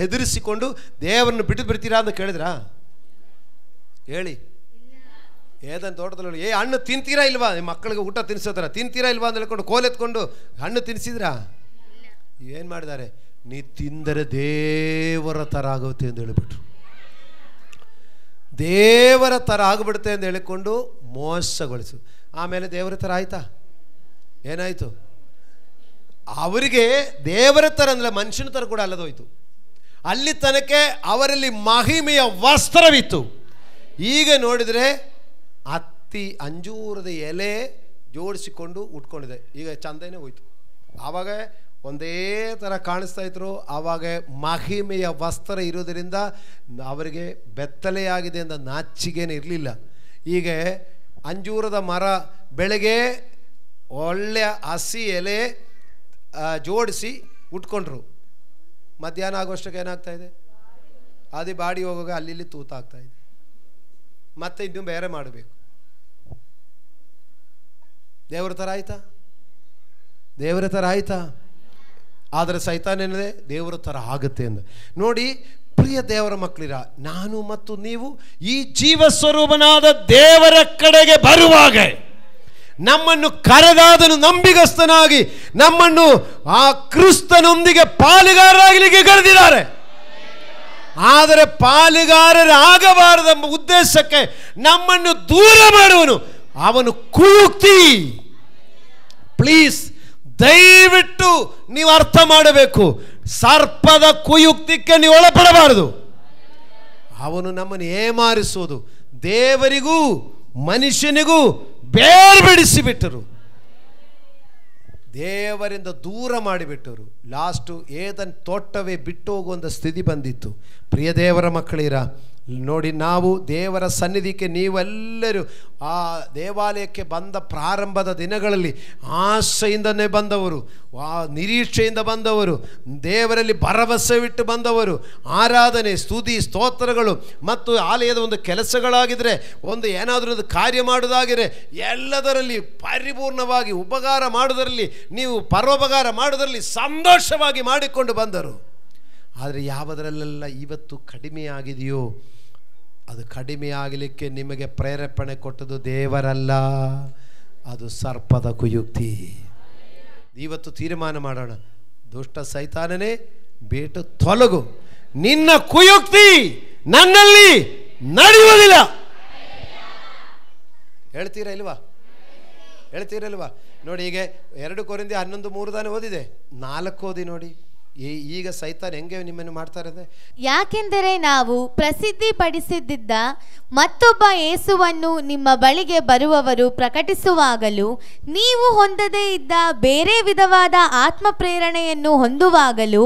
ಹೆದರಿಸಿಕೊಂಡು ದೇವರನ್ನು ಬಿಟ್ಟು ಬಿಡ್ತೀರಾ ಅಂತ ಕೇಳಿದ್ರಾ? ಹೇಳಿ. ಏದನ್ ತೋಟದಲ್ಲಿ ಹಣ್ಣು ತಿಂತೀರಾ ಇಲ್ವಾ? ನಿಮ್ಮ ಮಕ್ಕಳಿಗೆ ಊಟ ತಿನ್ನಿಸೋದ್ರ ತಿಂತೀರಾ ಇಲ್ವಾ ಅಂತ ಹೇಳ್ಕೊಂಡು ಕೋಲೆತ್ಕೊಂಡು ಹಣ್ಣು ತಿನ್ನಿಸಿದ್ರಾ? ಏನು ಮಾಡಿದ್ದಾರೆ? ನೀ ತಿಂದರೆ ದೇವರ ಥರ ಆಗುತ್ತೆ ಅಂತ ಹೇಳಿಬಿಟ್ರು. ದೇವರ ಥರ ಆಗಿಬಿಡುತ್ತೆ ಅಂತ ಹೇಳಿಕೊಂಡು ಮೋಸಗೊಳಿಸು. ಆಮೇಲೆ ದೇವರ ಥರ ಆಯ್ತಾ? ಏನಾಯಿತು? ಅವರಿಗೆ ದೇವರ ಥರ ಅಂದರೆ ಮನುಷ್ಯನ ಥರ ಕೂಡ ಅಲ್ಲದೋಯ್ತು. ಅಲ್ಲಿ ತನಕ ಅವರಲ್ಲಿ ಮಹಿಮೆಯ ವಸ್ತ್ರವಿತ್ತು. ಈಗ ನೋಡಿದರೆ ಅಂಜೂರದ ಎಲೆ ಜೋಡಿಸಿಕೊಂಡು ಉಟ್ಕೊಂಡಿದೆ. ಈಗ ಚಂದನೇ ಹೋಯ್ತು. ಆವಾಗ ಒಂದೇ ಥರ ಕಾಣಿಸ್ತಾ ಇದ್ರು. ಆವಾಗ ಮಹಿಮೆಯ ವಸ್ತ್ರ ಇರೋದರಿಂದ ಅವರಿಗೆ ಬೆತ್ತಲೆಯಾಗಿದೆ ಅಂತ ನಾಚಿಗೇನೆ ಇರಲಿಲ್ಲ. ಈಗ ಅಂಜೂರದ ಮರ ಬೆಳಗ್ಗೆ ಒಳ್ಳೆಯ ಹಸಿ ಎಲೆ ಜೋಡಿಸಿ ಉಟ್ಕೊಂಡ್ರು. ಮಧ್ಯಾಹ್ನ ಆಗೋಷ್ಟಕ್ಕೆ ಏನಾಗ್ತಾಯಿದೆ? ಅದು ಬಾಡಿ ಹೋಗುವಾಗ ಅಲ್ಲಿ ತೂತಾಗ್ತಾಯಿದೆ. ಮತ್ತೆ ಇನ್ನೂ ಬೇರೆ ಮಾಡಬೇಕು. ದೇವರ ಥರ ಆಯ್ತಾ? ದೇವರ ಥರ ಆಯ್ತಾ? ಆದರೆ ಸೈತಾನ್ ಏನಿದೆ? ದೇವರ ಥರ ಆಗುತ್ತೆ ಅಂದ. ನೋಡಿ ಪ್ರಿಯ ದೇವರ ಮಕ್ಕಳಿರ, ನಾನು ಮತ್ತು ನೀವು ಈ ಜೀವ ಸ್ವರೂಪನಾದ ದೇವರ ಕಡೆಗೆ ಬರುವಾಗ ನಮ್ಮನ್ನು ಕರೆದಾದನು ನಂಬಿಗಸ್ತನಾಗಿ ನಮ್ಮನ್ನು ಆ ಕ್ರಿಸ್ತನೊಂದಿಗೆ ಪಾಲುಗಾರರಾಗಲಿಕ್ಕೆ ಕರೆದಿದ್ದಾರೆ. ಆದರೆ ಪಾಲುಗಾರರಾಗಬಾರದೆಂಬ ಉದ್ದೇಶಕ್ಕೆ ನಮ್ಮನ್ನು ದೂರ ಮಾಡುವನು ಅವನು ಕುಯುಕ್ತಿ. ಪ್ಲೀಸ್ ದಯವಿಟ್ಟು ನೀವು ಅರ್ಥ ಮಾಡಬೇಕು. ಸರ್ಪದ ಕುಯುಕ್ತಿಗೆ ನೀವು ಒಳಪಡಬಾರದು. ಅವನು ನಮ್ಮನ್ನು ಏಮಾರಿಸೋದು. ದೇವರಿಗೂ ಮನುಷ್ಯನಿಗೂ ಬೇರ್ಪಡಿಸಿಬಿಟ್ಟರು, ದೇವರಿಂದ ದೂರ ಮಾಡಿಬಿಟ್ಟರು. ಲಾಸ್ಟು ಏದನ್ ತೋಟವೇ ಬಿಟ್ಟು ಹೋಗುವಂಥ ಸ್ಥಿತಿ ಬಂದಿತ್ತು. ಪ್ರಿಯ ದೇವರ ಮಕ್ಕಳಿರ, ನೋಡಿ ನಾವು ದೇವರ ಸನ್ನಿಧಿಗೆ ನೀವೆಲ್ಲರೂ ಆ ದೇವಾಲಯಕ್ಕೆ ಬಂದ ಪ್ರಾರಂಭದ ದಿನಗಳಲ್ಲಿ ಆಶೆಯಿಂದನೇ ಬಂದವರು, ನಿರೀಕ್ಷೆಯಿಂದ ಬಂದವರು, ದೇವರಲ್ಲಿ ಭರವಸೆವಿಟ್ಟು ಬಂದವರು. ಆರಾಧನೆ, ಸ್ತುತಿ, ಸ್ತೋತ್ರಗಳು ಮತ್ತು ಆಲಯದ ಒಂದು ಕೆಲಸಗಳಾಗಿದ್ದರೆ, ಒಂದು ಏನಾದರೂ ಒಂದು ಕಾರ್ಯ ಮಾಡೋದಾಗಿದ್ರೆ ಎಲ್ಲದರಲ್ಲಿ ಪರಿಪೂರ್ಣವಾಗಿ ಉಪಕಾರ ಮಾಡೋದರಲ್ಲಿ, ನೀವು ಪರೋಪಕಾರ ಮಾಡೋದರಲ್ಲಿ ಸಂತೋಷವಾಗಿ ಮಾಡಿಕೊಂಡು ಬಂದರು. ಆದರೆ ಯಾವುದರಲ್ಲೆಲ್ಲ ಇವತ್ತು ಕಡಿಮೆ ಆಗಿದೆಯೋ ಅದು ಕಡಿಮೆ ಆಗಲಿಕ್ಕೆ ನಿಮಗೆ ಪ್ರೇರೇಪಣೆ ಕೊಟ್ಟದ್ದು ದೇವರಲ್ಲ, ಅದು ಸರ್ಪದ ಕುಯುಕ್ತಿ. ಇವತ್ತು ತೀರ್ಮಾನ ಮಾಡೋಣ, ದುಷ್ಟ ಸೈತಾನನೇ ಬೇಟು ತೊಲಗು, ನಿನ್ನ ಕುಯುಕ್ತಿ ನನ್ನಲ್ಲಿ ನಡೆಯುವುದಿಲ್ಲ. ಹೇಳ್ತೀರಾ ಇಲ್ವಾ? ನೋಡಿ, ಈಗ 2 ಕೊರಿಂಥಿ 11:3 ತಾನೇ ಓದಿದೆ, 4 ಓದಿ ನೋಡಿ. ಈಗ ಸೈತಾನ್ ಹೆಂಗೆ ನಿಮ್ಮನ್ನು ಮಾಡ್ತಾರೆ ಅಂದ್ರೆ, ಯಾಕೆಂದರೆ ನಾವು ಪ್ರಸಿದ್ಧಿಪಡಿಸಿದ್ದ ಮತ್ತೊಬ್ಬ ಯೇಸುವನ್ನು ನಿಮ್ಮ ಬಳಿಗೆ ಬರುವವರು ಪ್ರಕಟಿಸುವಾಗಲೂ ನೀವು ಹೊಂದದೇ ಇದ್ದ ಬೇರೆ ವಿಧವಾದ ಆತ್ಮ ಪ್ರೇರಣೆಯನ್ನು ಹೊಂದುವಾಗಲೂ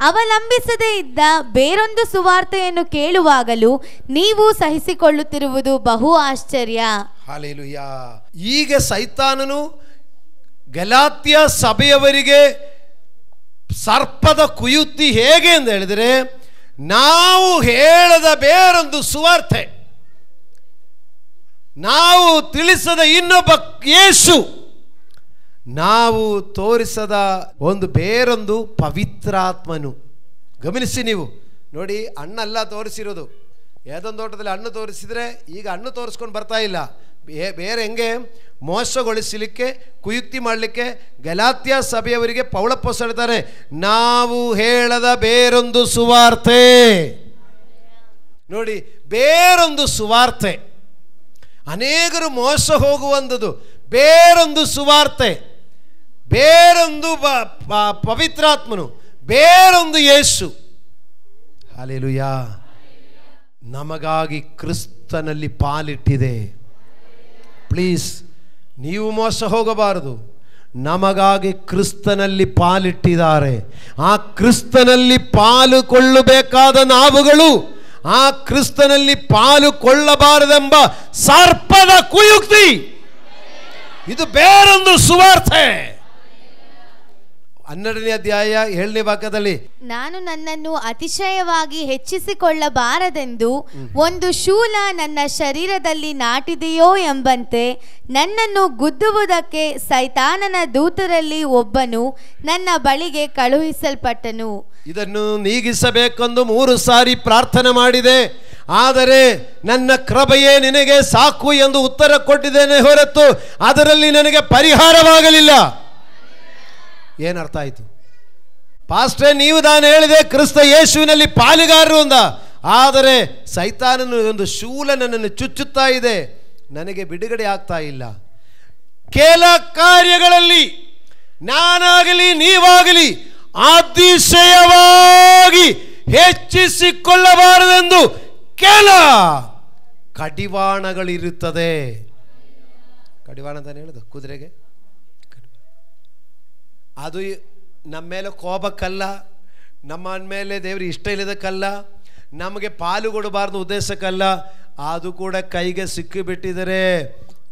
ಅವಲಂಬಿಸದೇ ಇದ್ದ ಬೇರೊಂದು ಸುವಾರ್ತೆಯನ್ನು ಕೇಳುವಾಗಲೂ ನೀವು ಸಹಿಸಿಕೊಳ್ಳುತ್ತಿರುವುದು ಬಹು ಆಶ್ಚರ್ಯ. ಹಲ್ಲೆಲೂಯಾ. ಈಗ ಸೈತಾನನು ಗಲಾತ್ಯ ಸಭೆಯವರಿಗೆ ಸರ್ಪದ ಕುಯುಕ್ತಿ ಹೇಗೆ ಅಂತ ಹೇಳಿದರೆ, ನಾವು ಹೇಳದ ಬೇರೊಂದು ಸುವಾರ್ತೆ, ನಾವು ತಿಳಿಸದ ಇನ್ನೊಬ್ಬ ಯೇಸು, ನಾವು ತೋರಿಸದ ಒಂದು ಬೇರೊಂದು ಪವಿತ್ರಾತ್ಮನು. ಗಮನಿಸಿ ನೀವು ನೋಡಿ, ಹಣ್ಣೆಲ್ಲ ತೋರಿಸಿರೋದು, ಯಾವುದೊಂದು ತೋಟದಲ್ಲಿ ಹಣ್ಣು ತೋರಿಸಿದರೆ ಈಗ ಹಣ್ಣು ತೋರಿಸ್ಕೊಂಡು ಬರ್ತಾ ಇಲ್ಲ, ಬೇರೆ ಹೆಂಗೆ ಮೋಸಗೊಳಿಸಲಿಕ್ಕೆ ಕುಯುಕ್ತಿ ಮಾಡಲಿಕ್ಕೆ ಗಲಾತ್ಯ ಸಭೆಯವರಿಗೆ ಪೌಲಪ್ಪೋಸ್ ಹೇಳ್ತಾರೆ, ನಾವು ಹೇಳದ ಬೇರೊಂದು ಸುವಾರ್ತೆ. ನೋಡಿ, ಬೇರೊಂದು ಸುವಾರ್ತೆ, ಅನೇಕರು ಮೋಸ ಹೋಗುವಂಥದ್ದು ಬೇರೊಂದು ಸುವಾರ್ತೆ, ಬೇರೊಂದು ಪವಿತ್ರಾತ್ಮನು, ಬೇರೊಂದು ಯೇಸು. ಹಲ್ಲೆಲೂಯಾ. ನಮಗಾಗಿ ಕ್ರಿಸ್ತನಲ್ಲಿ ಪಾಲಿಟ್ಟಿದೆ. ಪ್ಲೀಸ್, ನೀವು ಮೋಸ ಹೋಗಬಾರದು. ನಮಗಾಗಿ ಕ್ರಿಸ್ತನಲ್ಲಿ ಪಾಲಿಟ್ಟಿದ್ದಾರೆ. ಆ ಕ್ರಿಸ್ತನಲ್ಲಿ ಪಾಲುಕೊಳ್ಳಬೇಕಾದ ನಾವುಗಳು ಆ ಕ್ರಿಸ್ತನಲ್ಲಿ ಪಾಲುಕೊಳ್ಳಬಾರದೆಂಬ ಸರ್ಪದ ಕುಯುಕ್ತಿ, ಇದು ಬೇರೊಂದು ಸುವಾರ್ತೆ. 12ನೇ ಅಧ್ಯಾಯ 7ನೇ ವಾಕ್ಯದಲ್ಲಿ, ನಾನು ನನ್ನನ್ನು ಅತಿಶಯವಾಗಿ ಹೆಚ್ಚಿಸಿಕೊಳ್ಳಬಾರದೆಂದು ಒಂದು ಶೂಲ ನನ್ನ ಶರೀರದಲ್ಲಿ ನಾಟಿದೆಯೋ ಎಂಬಂತೆ ನನ್ನನ್ನು ಗುದ್ದುವುದಕ್ಕೆ ಸೈತಾನನ ದೂತರಲ್ಲಿ ಒಬ್ಬನು ನನ್ನ ಬಳಿಗೆ ಕಳುಹಿಸಲ್ಪಟ್ಟನು. ಇದನ್ನು ನೀಗಿಸಬೇಕೆಂದು 3 ಸಾರಿ ಪ್ರಾರ್ಥನೆ ಮಾಡಿದೆ, ಆದರೆ ನನ್ನ ಕೃಪೆಯೇ ನಿನಗೆ ಸಾಕು ಎಂದು ಉತ್ತರ ಕೊಟ್ಟಿದ್ದೇನೆ ಹೊರತು ಅದರಲ್ಲಿ ನನಗೆ ಪರಿಹಾರವಾಗಲಿಲ್ಲ. ಏನರ್ಥ ಆಯಿತು? ಪಾಸ್ಟರ್, ನೀವು ನಾನು ಹೇಳಿದೆ ಕ್ರಿಸ್ತ ಯೇಸುವಿನಲ್ಲಿ ಪಾಲುಗಾರರು ಅಂದ, ಆದರೆ ಸೈತಾನನು ಒಂದು ಶೂಲ ನನ್ನನ್ನು ಚುಚ್ಚುತ್ತಾ ಇದೆ, ನನಗೆ ಬಿಡುಗಡೆ ಆಗ್ತಾ ಇಲ್ಲ. ಕೆಲ ಕಾರ್ಯಗಳಲ್ಲಿ ನಾನಾಗಲಿ ನೀವಾಗಲಿ ಅತಿಶಯವಾಗಿ ಹೆಚ್ಚಿಸಿಕೊಳ್ಳಬಾರದೆಂದು ಕೆಲ ಕಡಿವಾಣಗಳಿರುತ್ತದೆ. ಕಡಿವಾಣ ಅಂತಾನೆ ಹೇಳೋದು ಕುದುರೆಗೆ. ಅದು ನಮ್ಮ ಮೇಲೆ ಕೋಪಕ್ಕಲ್ಲ, ನಮ್ಮ ಮೇಲೆ ದೇವ್ರಿಗೆ ಇಷ್ಟ ಇಲ್ಲದಕ್ಕಲ್ಲ, ನಮಗೆ ಪಾಲು ಕೊಡಬಾರ್ದು ಉದ್ದೇಶಕ್ಕಲ್ಲ. ಅದು ಕೂಡ ಕೈಗೆ ಸಿಕ್ಕಿಬಿಟ್ಟಿದರೆ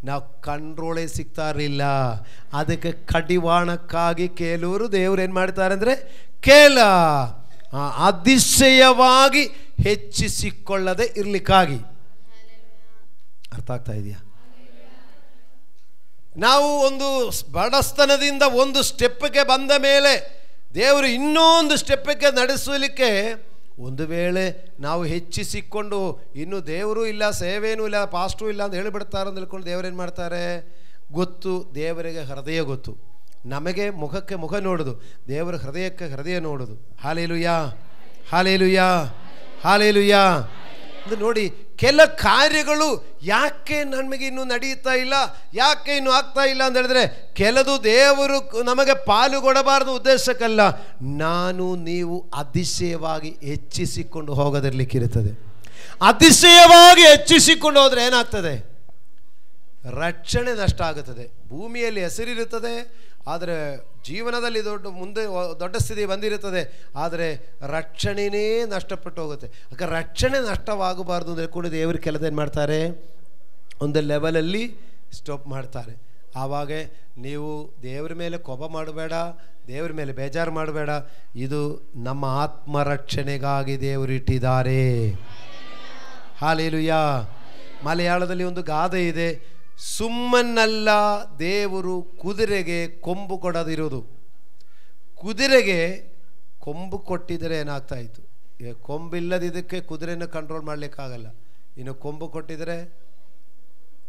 ನಾವು ಕಂಟ್ರೋಲೇ ಸಿಗ್ತಾ ಇರಲಿಲ್ಲ. ಅದಕ್ಕೆ ಕಡಿವಾಣಕ್ಕಾಗಿ ಕೆಲವರು ದೇವ್ರು ಏನು ಮಾಡ್ತಾರೆ ಅಂದರೆ ಕೇಳ ಅತಿಶಯವಾಗಿ ಹೆಚ್ಚಿಸಿಕೊಳ್ಳದೆ ಇರಲಿಕ್ಕಾಗಿ. ಅರ್ಥ ಆಗ್ತಾ ಇದೆಯಾ? ನಾವು ಒಂದು ಬಡಸ್ತನದಿಂದ ಒಂದು ಸ್ಟೆಪ್ಗೆ ಬಂದ ಮೇಲೆ ದೇವರು ಇನ್ನೊಂದು ಸ್ಟೆಪ್ಗೆ ನಡೆಸಲಿಕ್ಕೆ ಒಂದು ವೇಳೆ ನಾವು ಹೆಚ್ಚಿಸಿಕೊಂಡು ಇನ್ನು ದೇವರು ಇಲ್ಲ, ಸೇವೇನೂ ಇಲ್ಲ, ಪಾಸ್ಟೂ ಇಲ್ಲ ಅಂತ ಹೇಳಿಬಿಡ್ತಾರೆ ಅಂತ ಹೇಳ್ಕೊಂಡು ದೇವರೇನು ಮಾಡ್ತಾರೆ ಗೊತ್ತು? ದೇವರಿಗೆ ಹೃದಯ ಗೊತ್ತು, ನಮಗೆ ಮುಖಕ್ಕೆ ಮುಖ ನೋಡೋದು, ದೇವರ ಹೃದಯಕ್ಕೆ ಹೃದಯ ನೋಡೋದು. Hallelujah, hallelujah, hallelujah. ಅದು ನೋಡಿ, ಕೆಲ ಕಾರ್ಯಗಳು ಯಾಕೆ ನಮಗೆ ಇನ್ನೂ ನಡೆಯುತ್ತಾ ಇಲ್ಲ, ಯಾಕೆ ಇನ್ನೂ ಆಗ್ತಾ ಇಲ್ಲ ಅಂತ ಹೇಳಿದ್ರೆ, ಕೆಲದು ದೇವರು ನಮಗೆ ಪಾಲು ಕೊಡಬಾರದು ಉದ್ದೇಶಕ್ಕಲ್ಲ, ನಾನು ನೀವು ಅತಿಶಯವಾಗಿ ಹೆಚ್ಚಿಸಿಕೊಂಡು ಹೋಗೋದಿರ್ಲಿಕ್ಕಿರುತ್ತದೆ. ಅತಿಶಯವಾಗಿ ಹೆಚ್ಚಿಸಿಕೊಂಡು ಹೋದರೆ ಏನಾಗ್ತದೆ? ರಕ್ಷಣೆ ನಷ್ಟ ಆಗುತ್ತದೆ. ಭೂಮಿಯಲ್ಲಿ ಹೆಸರಿರುತ್ತದೆ, ಆದರೆ ಜೀವನದಲ್ಲಿ ಮುಂದೆ ದೊಡ್ಡ ಸ್ಥಿತಿ ಬಂದಿರುತ್ತದೆ, ಆದರೆ ರಕ್ಷಣೆಯೇ ನಷ್ಟಪಟ್ಟು ಹೋಗುತ್ತೆ. ಯಾಕೆ ರಕ್ಷಣೆ ನಷ್ಟವಾಗಬಾರ್ದು ಅಂದರೆ ಕೂಡ ದೇವರು ಕೆಲದೇನು ಮಾಡ್ತಾರೆ, ಒಂದು ಲೆವೆಲಲ್ಲಿ ಸ್ಟಾಪ್ ಮಾಡ್ತಾರೆ. ಆವಾಗ ನೀವು ದೇವ್ರ ಮೇಲೆ ಕೋಪ ಮಾಡಬೇಡ, ದೇವ್ರ ಮೇಲೆ ಬೇಜಾರು ಮಾಡಬೇಡ. ಇದು ನಮ್ಮ ಆತ್ಮರಕ್ಷಣೆಗಾಗಿ ದೇವರು ಇಟ್ಟಿದ್ದಾರೆ. ಹಾಲೆಲೂಯಾ. ಮಲಯಾಳದಲ್ಲಿ ಒಂದು ಗಾದೆ ಇದೆ, ಸುಮ್ಮನಲ್ಲ ದೇವರು ಕುದುರೆಗೆ ಕೊಂಬು ಕೊಡದಿರೋದು. ಕುದುರೆಗೆ ಕೊಂಬು ಕೊಟ್ಟಿದ್ದರೆ ಏನಾಗ್ತಾ ಇತ್ತು? ಕೊಂಬಿಲ್ಲದಿದ್ದಕ್ಕೆ ಕುದುರೆನ ಕಂಟ್ರೋಲ್ ಮಾಡಲಿಕ್ಕಾಗಲ್ಲ. ಇನ್ನು ಕೊಂಬು ಕೊಟ್ಟಿದ್ರೆ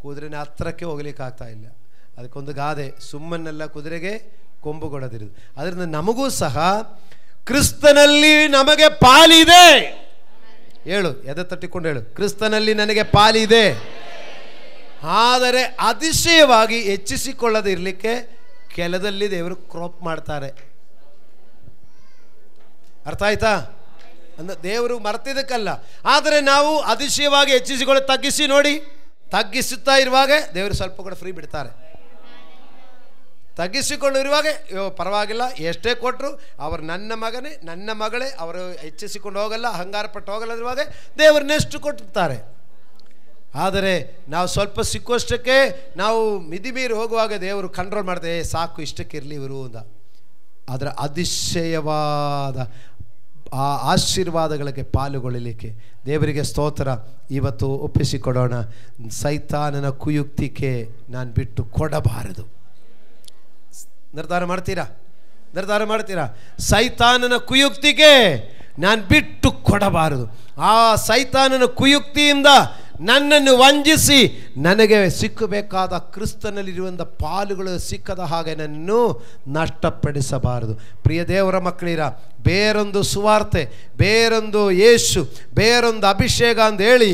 ಕುದುರೆನ ಹತ್ರಕ್ಕೆ ಹೋಗ್ಲಿಕ್ಕೆ ಆಗ್ತಾ ಇಲ್ಲ. ಅದಕ್ಕೊಂದು ಗಾದೆ, ಸುಮ್ಮನೆಲ್ಲ ಕುದುರೆಗೆ ಕೊಂಬು ಕೊಡದಿರೋದು. ಅದರಿಂದ ನಮಗೂ ಸಹ ಕ್ರಿಸ್ತನಲ್ಲಿ ನಮಗೆ ಪಾಲಿದೆ. ಹೇಳು, ಎದೆ ತಟ್ಟಿಕೊಂಡು ಹೇಳು, ಕ್ರಿಸ್ತನಲ್ಲಿ ನನಗೆ ಪಾಲಿದೆ. ಆದರೆ ಅತಿಶಯವಾಗಿ ಹೆಚ್ಚಿಸಿಕೊಳ್ಳದೆ ಇರಲಿಕ್ಕೆ ಕೆಲದಲ್ಲಿ ದೇವರು ಕ್ರಾಪ್ ಮಾಡ್ತಾರೆ. ಅರ್ಥ ಆಯ್ತಾ? ಅಂದ್ರೆ ದೇವರು ಮರ್ತಿದ್ದಕ್ಕಲ್ಲ, ಆದರೆ ನಾವು ಅತಿಶಯವಾಗಿ ಹೆಚ್ಚಿಸಿಕೊಳ್ಳಿ ತಗ್ಗಿಸಿ ನೋಡಿ. ತಗ್ಗಿಸುತ್ತಾ ಇರುವಾಗ ದೇವರು ಸ್ವಲ್ಪ ಕೂಡ ಫ್ರೀ ಬಿಡ್ತಾರೆ. ತಗ್ಗಿಸಿಕೊಂಡಿರುವಾಗ ಪರವಾಗಿಲ್ಲ, ಎಷ್ಟೇ ಕೊಟ್ಟರು ಅವರು ನನ್ನ ಮಗನೇ ನನ್ನ ಮಗಳೇ, ಅವರು ಹೆಚ್ಚಿಸಿಕೊಂಡು ಹೋಗಲ್ಲ, ಅಹಂಕಾರ ಪಟ್ಟು ಹೋಗಲ್ಲ ಇರುವಾಗ ದೇವರು ನೆಕ್ಸ್ಟ್ ಕೊಟ್ಟಿರ್ತಾರೆ. ಆದರೆ ನಾವು ಸ್ವಲ್ಪ ಸಿಕ್ಕುವಷ್ಟಕ್ಕೆ ನಾವು ಮಿತಿಮೀರಿ ಹೋಗುವಾಗ ದೇವರು ಕಂಟ್ರೋಲ್ ಮಾಡ್ತೇವೆ, ಸಾಕು ಇಷ್ಟಕ್ಕೆ ಇರಲಿ ಇವರು ಅಂತ. ಅದರ ಅತಿಶಯವಾದ ಆ ಆಶೀರ್ವಾದಗಳಿಗೆ ಪಾಲುಗೊಳ್ಳಲಿಕ್ಕೆ ದೇವರಿಗೆ ಸ್ತೋತ್ರ. ಇವತ್ತು ಒಪ್ಪಿಸಿಕೊಡೋಣ, ಸೈತಾನನ ಕುಯುಕ್ತಿಗೆ ನಾನು ಬಿಟ್ಟು ಕೊಡಬಾರದು. ನಿರ್ಧಾರ ಮಾಡ್ತೀರಾ? ನಿರ್ಧಾರ ಮಾಡ್ತೀರಾ? ಸೈತಾನನ ಕುಯುಕ್ತಿಗೆ ನಾನು ಬಿಟ್ಟು ಕೊಡಬಾರದು. ಆ ಸೈತಾನನ ಕುಯುಕ್ತಿಯಿಂದ ನನ್ನನ್ನು ವಂಚಿಸಿ ನನಗೆ ಸಿಕ್ಕಬೇಕಾದ ಕ್ರಿಸ್ತನಲ್ಲಿರುವಂಥ ಪಾಲುಗಳು ಸಿಕ್ಕದ ಹಾಗೆ ನನ್ನನ್ನು ನಷ್ಟಪಡಿಸಬಾರದು. ಪ್ರಿಯ ದೇವರ ಮಕ್ಕಳಿರ, ಬೇರೊಂದು ಸುವಾರ್ತೆ, ಬೇರೊಂದು ಯೇಸು, ಬೇರೊಂದು ಅಭಿಷೇಕ ಅಂತ ಹೇಳಿ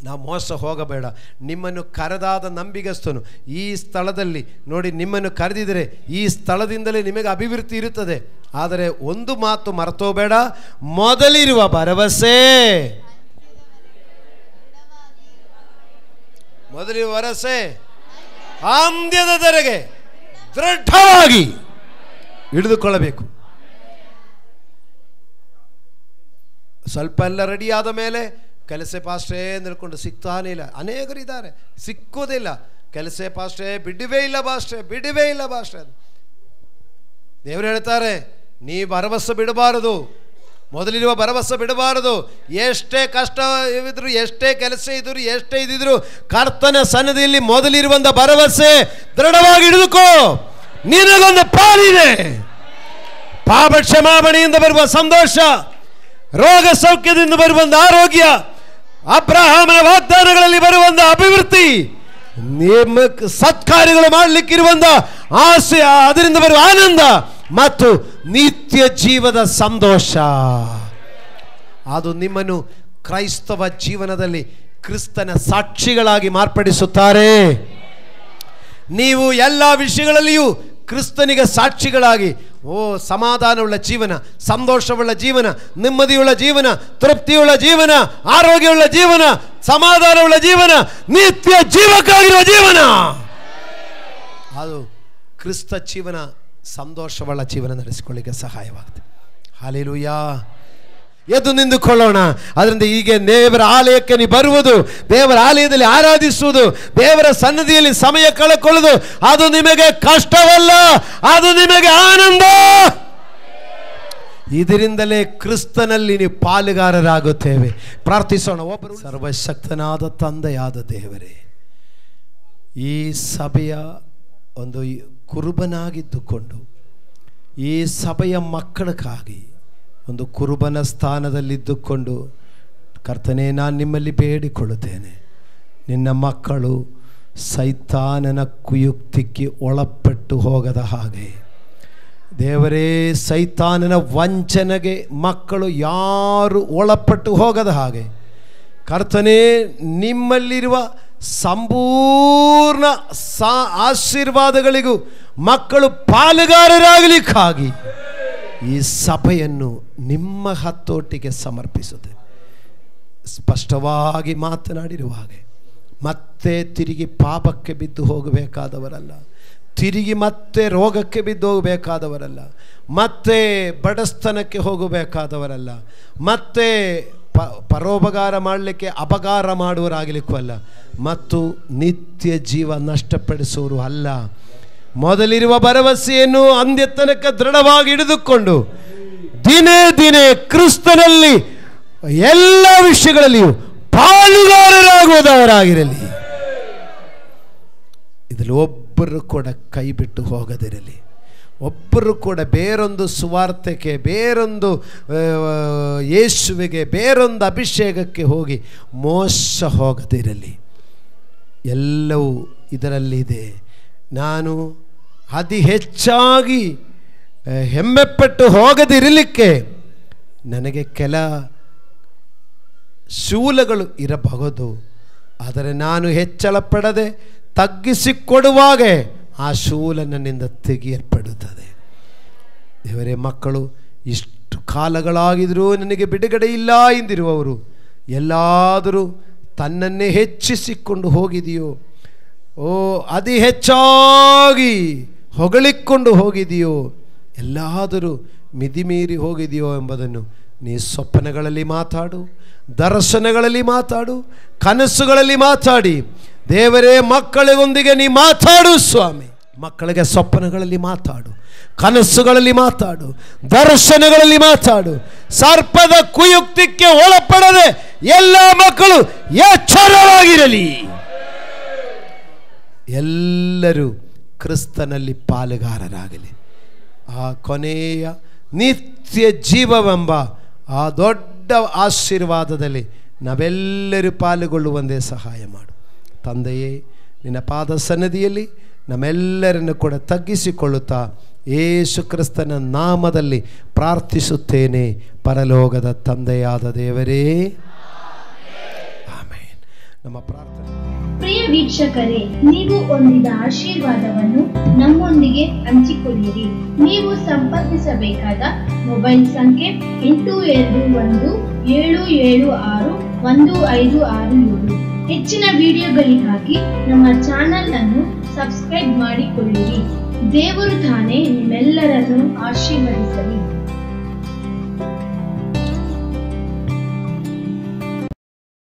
ನಾವು ಮೋಸ ಹೋಗಬೇಡ. ನಿಮ್ಮನ್ನು ಕರೆದಾದ ನಂಬಿಗಸ್ತನು ಈ ಸ್ಥಳದಲ್ಲಿ ನೋಡಿ, ನಿಮ್ಮನ್ನು ಕರೆದಿದ್ದರೆ ಈ ಸ್ಥಳದಿಂದಲೇ ನಿಮಗೆ ಅಭಿವೃದ್ಧಿ ಇರುತ್ತದೆ. ಆದರೆ ಒಂದು ಮಾತು ಮರೆತೋಬೇಡ, ಮೊದಲಿರುವ ಭರವಸೆ, ಮೊದಲಿರುವ ಭರವಸೆ ಅಂತ್ಯದವರೆಗೆ ದೃಢವಾಗಿ ಹಿಡಿದುಕೊಳ್ಳಬೇಕು. ಸ್ವಲ್ಪ ಎಲ್ಲ ರೆಡಿ ಆದ ಮೇಲೆ ಕೆಲಸ ಪಾಸ್ಟೇ ನಿಲ್ಕೊಂಡು ಸಿಗ್ತಾನೇ ಇಲ್ಲ. ಅನೇಕರಿದ್ದಾರೆ, ಸಿಕ್ಕೋದಿಲ್ಲ. ಕೆಲಸ ಪಾಸ್ಟೇ ಬಿಡುವೇ ಇಲ್ಲ ಬಾಸ್ಟ್ರೆ, ಬಿಡುವೇ ಇಲ್ಲ ಬಾಸ್ಟ್ರೆ. ದೇವರು ಹೇಳ್ತಾರೆ, ನೀ ಭರವಸೆ ಬಿಡಬಾರದು, ಮೊದಲಿರುವ ಭರವಸೆ ಬಿಡಬಾರದು. ಎಷ್ಟೇ ಕಷ್ಟ ಇದ್ರು, ಎಷ್ಟೇ ಕೆಲಸ ಇದ್ರು, ಎಷ್ಟೇ ಇದ್ದಿದ್ರು ಕರ್ತನ ಸನ್ನಿಧಿಯಲ್ಲಿ ಮೊದಲಿರುವಂಥ ಭರವಸೆ ದೃಢವಾಗಿ ಹಿಡಿದುಕೋ. ನಿನಗೊಂದು ಪಾಲಿದೆ. ಪಾಪ ಕ್ಷಮಾಪಣೆಯಿಂದ ಬರುವ ಸಂತೋಷ, ರೋಗ ಸೌಖ್ಯದಿಂದ ಬರುವಂಥ ಆರೋಗ್ಯ, ಅಬ್ರಹಾಮನ ವಾಗ್ದಾನಗಳಲ್ಲಿ ಬರುವಂಥ ಅಭಿವೃದ್ಧಿ, ನಿಮ್ಮ ಸತ್ಕಾರ್ಯಗಳು ಮಾಡಲಿಕ್ಕಿರುವಂಥ ಆಸೆ, ಅದರಿಂದ ಬರುವ ಆನಂದ ಮತ್ತು ನಿತ್ಯ ಜೀವದ ಸಂತೋಷ, ಅದು ನಿಮ್ಮನ್ನು ಕ್ರೈಸ್ತವ ಜೀವನದಲ್ಲಿ ಕ್ರಿಸ್ತನ ಸಾಕ್ಷಿಗಳಾಗಿ ಮಾರ್ಪಡಿಸುತ್ತಾರೆ. ನೀವು ಎಲ್ಲ ವಿಷಯಗಳಲ್ಲಿಯೂ ಕ್ರಿಸ್ತನಿಗೆ ಸಾಕ್ಷಿಗಳಾಗಿ, ಸಮಾಧಾನವುಳ್ಳ ಜೀವನ, ಸಂತೋಷವುಳ್ಳ ಜೀವನ, ನೆಮ್ಮದಿಯುಳ್ಳ ಜೀವನ, ತೃಪ್ತಿಯುಳ್ಳ ಜೀವನ, ಆರೋಗ್ಯವುಳ್ಳ ಜೀವನ, ಸಮಾಧಾನವುಳ್ಳ ಜೀವನ, ನಿತ್ಯ ಜೀವಕ್ಕಾಗಿರುವ ಜೀವನ, ಅದು ಕ್ರಿಸ್ತ ಜೀವನ, ಸಂತೋಷವುಳ್ಳ ಜೀವನ ನಡೆಸಿಕೊಳ್ಳಿಕ್ಕೆ ಸಹಾಯವಾಗುತ್ತೆ. ಹಲ್ಲೆಲೂಯಾ. ಎದ್ದು ನಿಂತುಕೊಳ್ಳೋಣ. ಅದರಿಂದ ಹೀಗೆ ದೇವರ ಆಲಯಕ್ಕೆ ನೀವು ಬರುವುದು, ದೇವರ ಆಲಯದಲ್ಲಿ ಆರಾಧಿಸುವುದು, ದೇವರ ಸನ್ನಿಧಿಯಲ್ಲಿ ಸಮಯ ಕಳೆಕೊಳ್ಳುವುದು, ಅದು ನಿಮಗೆ ಕಷ್ಟವಲ್ಲ, ಅದು ನಿಮಗೆ ಆನಂದ. ಇದರಿಂದಲೇ ಕ್ರಿಸ್ತನಲ್ಲಿ ನೀವು ಪಾಲುಗಾರರಾಗುತ್ತೇವೆ. ಪ್ರಾರ್ಥಿಸೋಣ. ಒಬ್ಬರು, ಸರ್ವಶಕ್ತನಾದ ತಂದೆಯಾದ ದೇವರೇ, ಈ ಸಭೆಯ ಒಂದು ಕುರುಬನಾಗಿದ್ದುಕೊಂಡು ಈ ಸಭೆಯ ಮಕ್ಕಳಿಗಾಗಿ ಒಂದು ಕುರುಬನ ಸ್ಥಾನದಲ್ಲಿದ್ದುಕೊಂಡು ಕರ್ತನೇ, ನಾನು ನಿಮ್ಮಲ್ಲಿ ಬೇಡಿಕೊಳ್ಳುತ್ತೇನೆ, ನಿನ್ನ ಮಕ್ಕಳು ಸೈತಾನನ ಕುಯುಕ್ತಿಗೆ ಒಳಪಟ್ಟು ಹೋಗದ ಹಾಗೆ ದೇವರೇ, ಸೈತಾನನ ವಂಚನೆಗೆ ಮಕ್ಕಳು ಯಾರು ಒಳಪಟ್ಟು ಹೋಗದ ಹಾಗೆ ಕರ್ತನೇ, ನಿಮ್ಮಲ್ಲಿರುವ ಸಂಪೂರ್ಣ ಆಶೀರ್ವಾದಗಳಿಗೂ ಮಕ್ಕಳು ಪಾಲುಗಾರರಾಗಲಿಕ್ಕಾಗಿ ಈ ಸಭೆಯನ್ನು ನಿಮ್ಮ ಹತೋಟಿಗೆ ಸಮರ್ಪಿಸುತ್ತೇವೆ. ಸ್ಪಷ್ಟವಾಗಿ ಮಾತನಾಡಿರುವ ಹಾಗೆ ಮತ್ತೆ ತಿರುಗಿ ಪಾಪಕ್ಕೆ ಬಿದ್ದು ಹೋಗಬೇಕಾದವರಲ್ಲ, ತಿರುಗಿ ಮತ್ತೆ ರೋಗಕ್ಕೆ ಬಿದ್ದು ಹೋಗಬೇಕಾದವರಲ್ಲ, ಮತ್ತೆ ಬಡಸ್ತನಕ್ಕೆ ಹೋಗಬೇಕಾದವರಲ್ಲ, ಮತ್ತೆ ಪರೋಪಕಾರ ಮಾಡಲಿಕ್ಕೆ ಅಪಕಾರ ಮಾಡುವರಾಗಲಿಕ್ಕೂ ಅಲ್ಲ, ಮತ್ತು ನಿತ್ಯ ಜೀವ ನಷ್ಟಪಡಿಸುವರು ಅಲ್ಲ. ಮೊದಲಿರುವ ಭರವಸೆಯನ್ನು ಅಂತ್ಯ ತನಕ ದೃಢವಾಗಿ ಹಿಡಿದುಕೊಂಡು ದಿನೇ ದಿನೇ ಕ್ರಿಸ್ತನಲ್ಲಿ ಎಲ್ಲ ವಿಷಯಗಳಲ್ಲಿಯೂ ಪಾಲುಗಾರರಾಗುವುದವರಾಗಿರಲಿ. ಇದರಲ್ಲಿ ಒಬ್ಬರು ಕೂಡ ಕೈ ಬಿಟ್ಟು ಹೋಗದಿರಲಿ, ಒಬ್ಬರು ಕೂಡ ಬೇರೊಂದು ಸುವಾರ್ತೆಗೆ, ಬೇರೊಂದು ಯೇಸುವಿಗೆ, ಬೇರೊಂದು ಅಭಿಷೇಕಕ್ಕೆ ಹೋಗಿ ಮೋಸ ಹೋಗದಿರಲಿ. ಎಲ್ಲವೂ ಇದರಲ್ಲಿದೆ. ನಾನು ಅತಿ ಹೆಚ್ಚಾಗಿ ಹೆಮ್ಮೆಪಟ್ಟು ಹೋಗದಿರಲಿಕ್ಕೆ ನನಗೆ ಕೆಲ ಶೂಲಗಳು ಇರಬಹುದು, ಆದರೆ ನಾನು ಹೆಚ್ಚಳ ಪಡದೆ ತಗ್ಗಿಸಿಕೊಡುವಾಗ ಆ ಶೂಲ ನನ್ನಿಂದ ತೆಗೆಯಲ್ಪಡುತ್ತದೆ. ದೇವರೇ, ಮಕ್ಕಳು ಇಷ್ಟು ಕಾಲಗಳಾಗಿದ್ದರೂ ನನಗೆ ಬಿಡುಗಡೆ ಇಲ್ಲ ಎಂದಿರುವವರು ಎಲ್ಲಾದರೂ ತನ್ನನ್ನೇ ಹೆಚ್ಚಿಸಿಕೊಂಡು ಹೋಗಿದೆಯೋ, ಅತಿ ಹೆಚ್ಚಾಗಿ ಹೊಗಳಿಕೊಂಡು ಹೋಗಿದೆಯೋ, ಎಲ್ಲಾದರೂ ಮಿತಿಮೀರಿ ಹೋಗಿದೆಯೋ ಎಂಬುದನ್ನು ನೀ ಸ್ವಪ್ನಗಳಲ್ಲಿ ಮಾತಾಡು, ದರ್ಶನಗಳಲ್ಲಿ ಮಾತಾಡು, ಕನಸುಗಳಲ್ಲಿ ಮಾತಾಡಿ. ದೇವರೇ, ಮಕ್ಕಳಿಗೊಂದಿಗೆ ನೀ ಮಾತಾಡು ಸ್ವಾಮಿ. ಮಕ್ಕಳಿಗೆ ಸ್ವಪ್ನಗಳಲ್ಲಿ ಮಾತಾಡು, ಕನಸುಗಳಲ್ಲಿ ಮಾತಾಡು, ದರ್ಶನಗಳಲ್ಲಿ ಮಾತಾಡು. ಸರ್ಪದ ಕುಯುಕ್ತಿಗೆ ಒಳಪಡದೆ ಎಲ್ಲ ಮಕ್ಕಳು ಎಚ್ಚರವಾಗಿರಲಿ. ಎಲ್ಲರೂ ಕ್ರಿಸ್ತನಲ್ಲಿ ಪಾಲುಗಾರರಾಗಲಿ. ಆ ಕೊನೆಯ ನಿತ್ಯ ಜೀವವೆಂಬ ಆ ದೊಡ್ಡ ಆಶೀರ್ವಾದದಲ್ಲಿ ನಾವೆಲ್ಲರೂ ಪಾಲುಗೊಳ್ಳುವಂತೆ ಸಹಾಯ ಮಾಡು ತಂದೆಯೇ. ನಿನ್ನ ಪಾದ ಸನ್ನಿಧಿಯಲ್ಲಿ ನಮ್ಮೆಲ್ಲರನ್ನು ಕೂಡ ತಗ್ಗಿಸಿಕೊಳ್ಳುತ್ತಾ ಯೇಸು ಕ್ರಿಸ್ತನ ನಾಮದಲ್ಲಿ ಪ್ರಾರ್ಥಿಸುತ್ತೇನೆ, ಪರಲೋಕದ ತಂದೆಯಾದ ದೇವರೇ, ಆಮೆನ್. ನಮ್ಮ ಪ್ರಾರ್ಥನೆ. ಪ್ರಿಯ ವೀಕ್ಷಕರೇ, ನೀವು ಹೊಂದಿದ ಆಶೀರ್ವಾದವನ್ನು ನಮ್ಮೊಂದಿಗೆ ಹಂಚಿಕೊಳ್ಳಿರಿ. ನೀವು ಸಂಪರ್ಕಿಸಬೇಕಾದ ಮೊಬೈಲ್ ಸಂಖ್ಯೆ 8217761567. ಹೆಚ್ಚಿನ ವಿಡಿಯೋಗಳಿಗಾಗಿ ನಮ್ಮ ಚಾನೆಲ್ ಅನ್ನು ಸಬ್ಸ್ಕ್ರೈಬ್ ಮಾಡಿಕೊಳ್ಳಿರಿ. ದೇವರು ತಾನೇ ನಿಮ್ಮೆಲ್ಲರನ್ನು ಆಶೀರ್ವದಿಸಲಿ.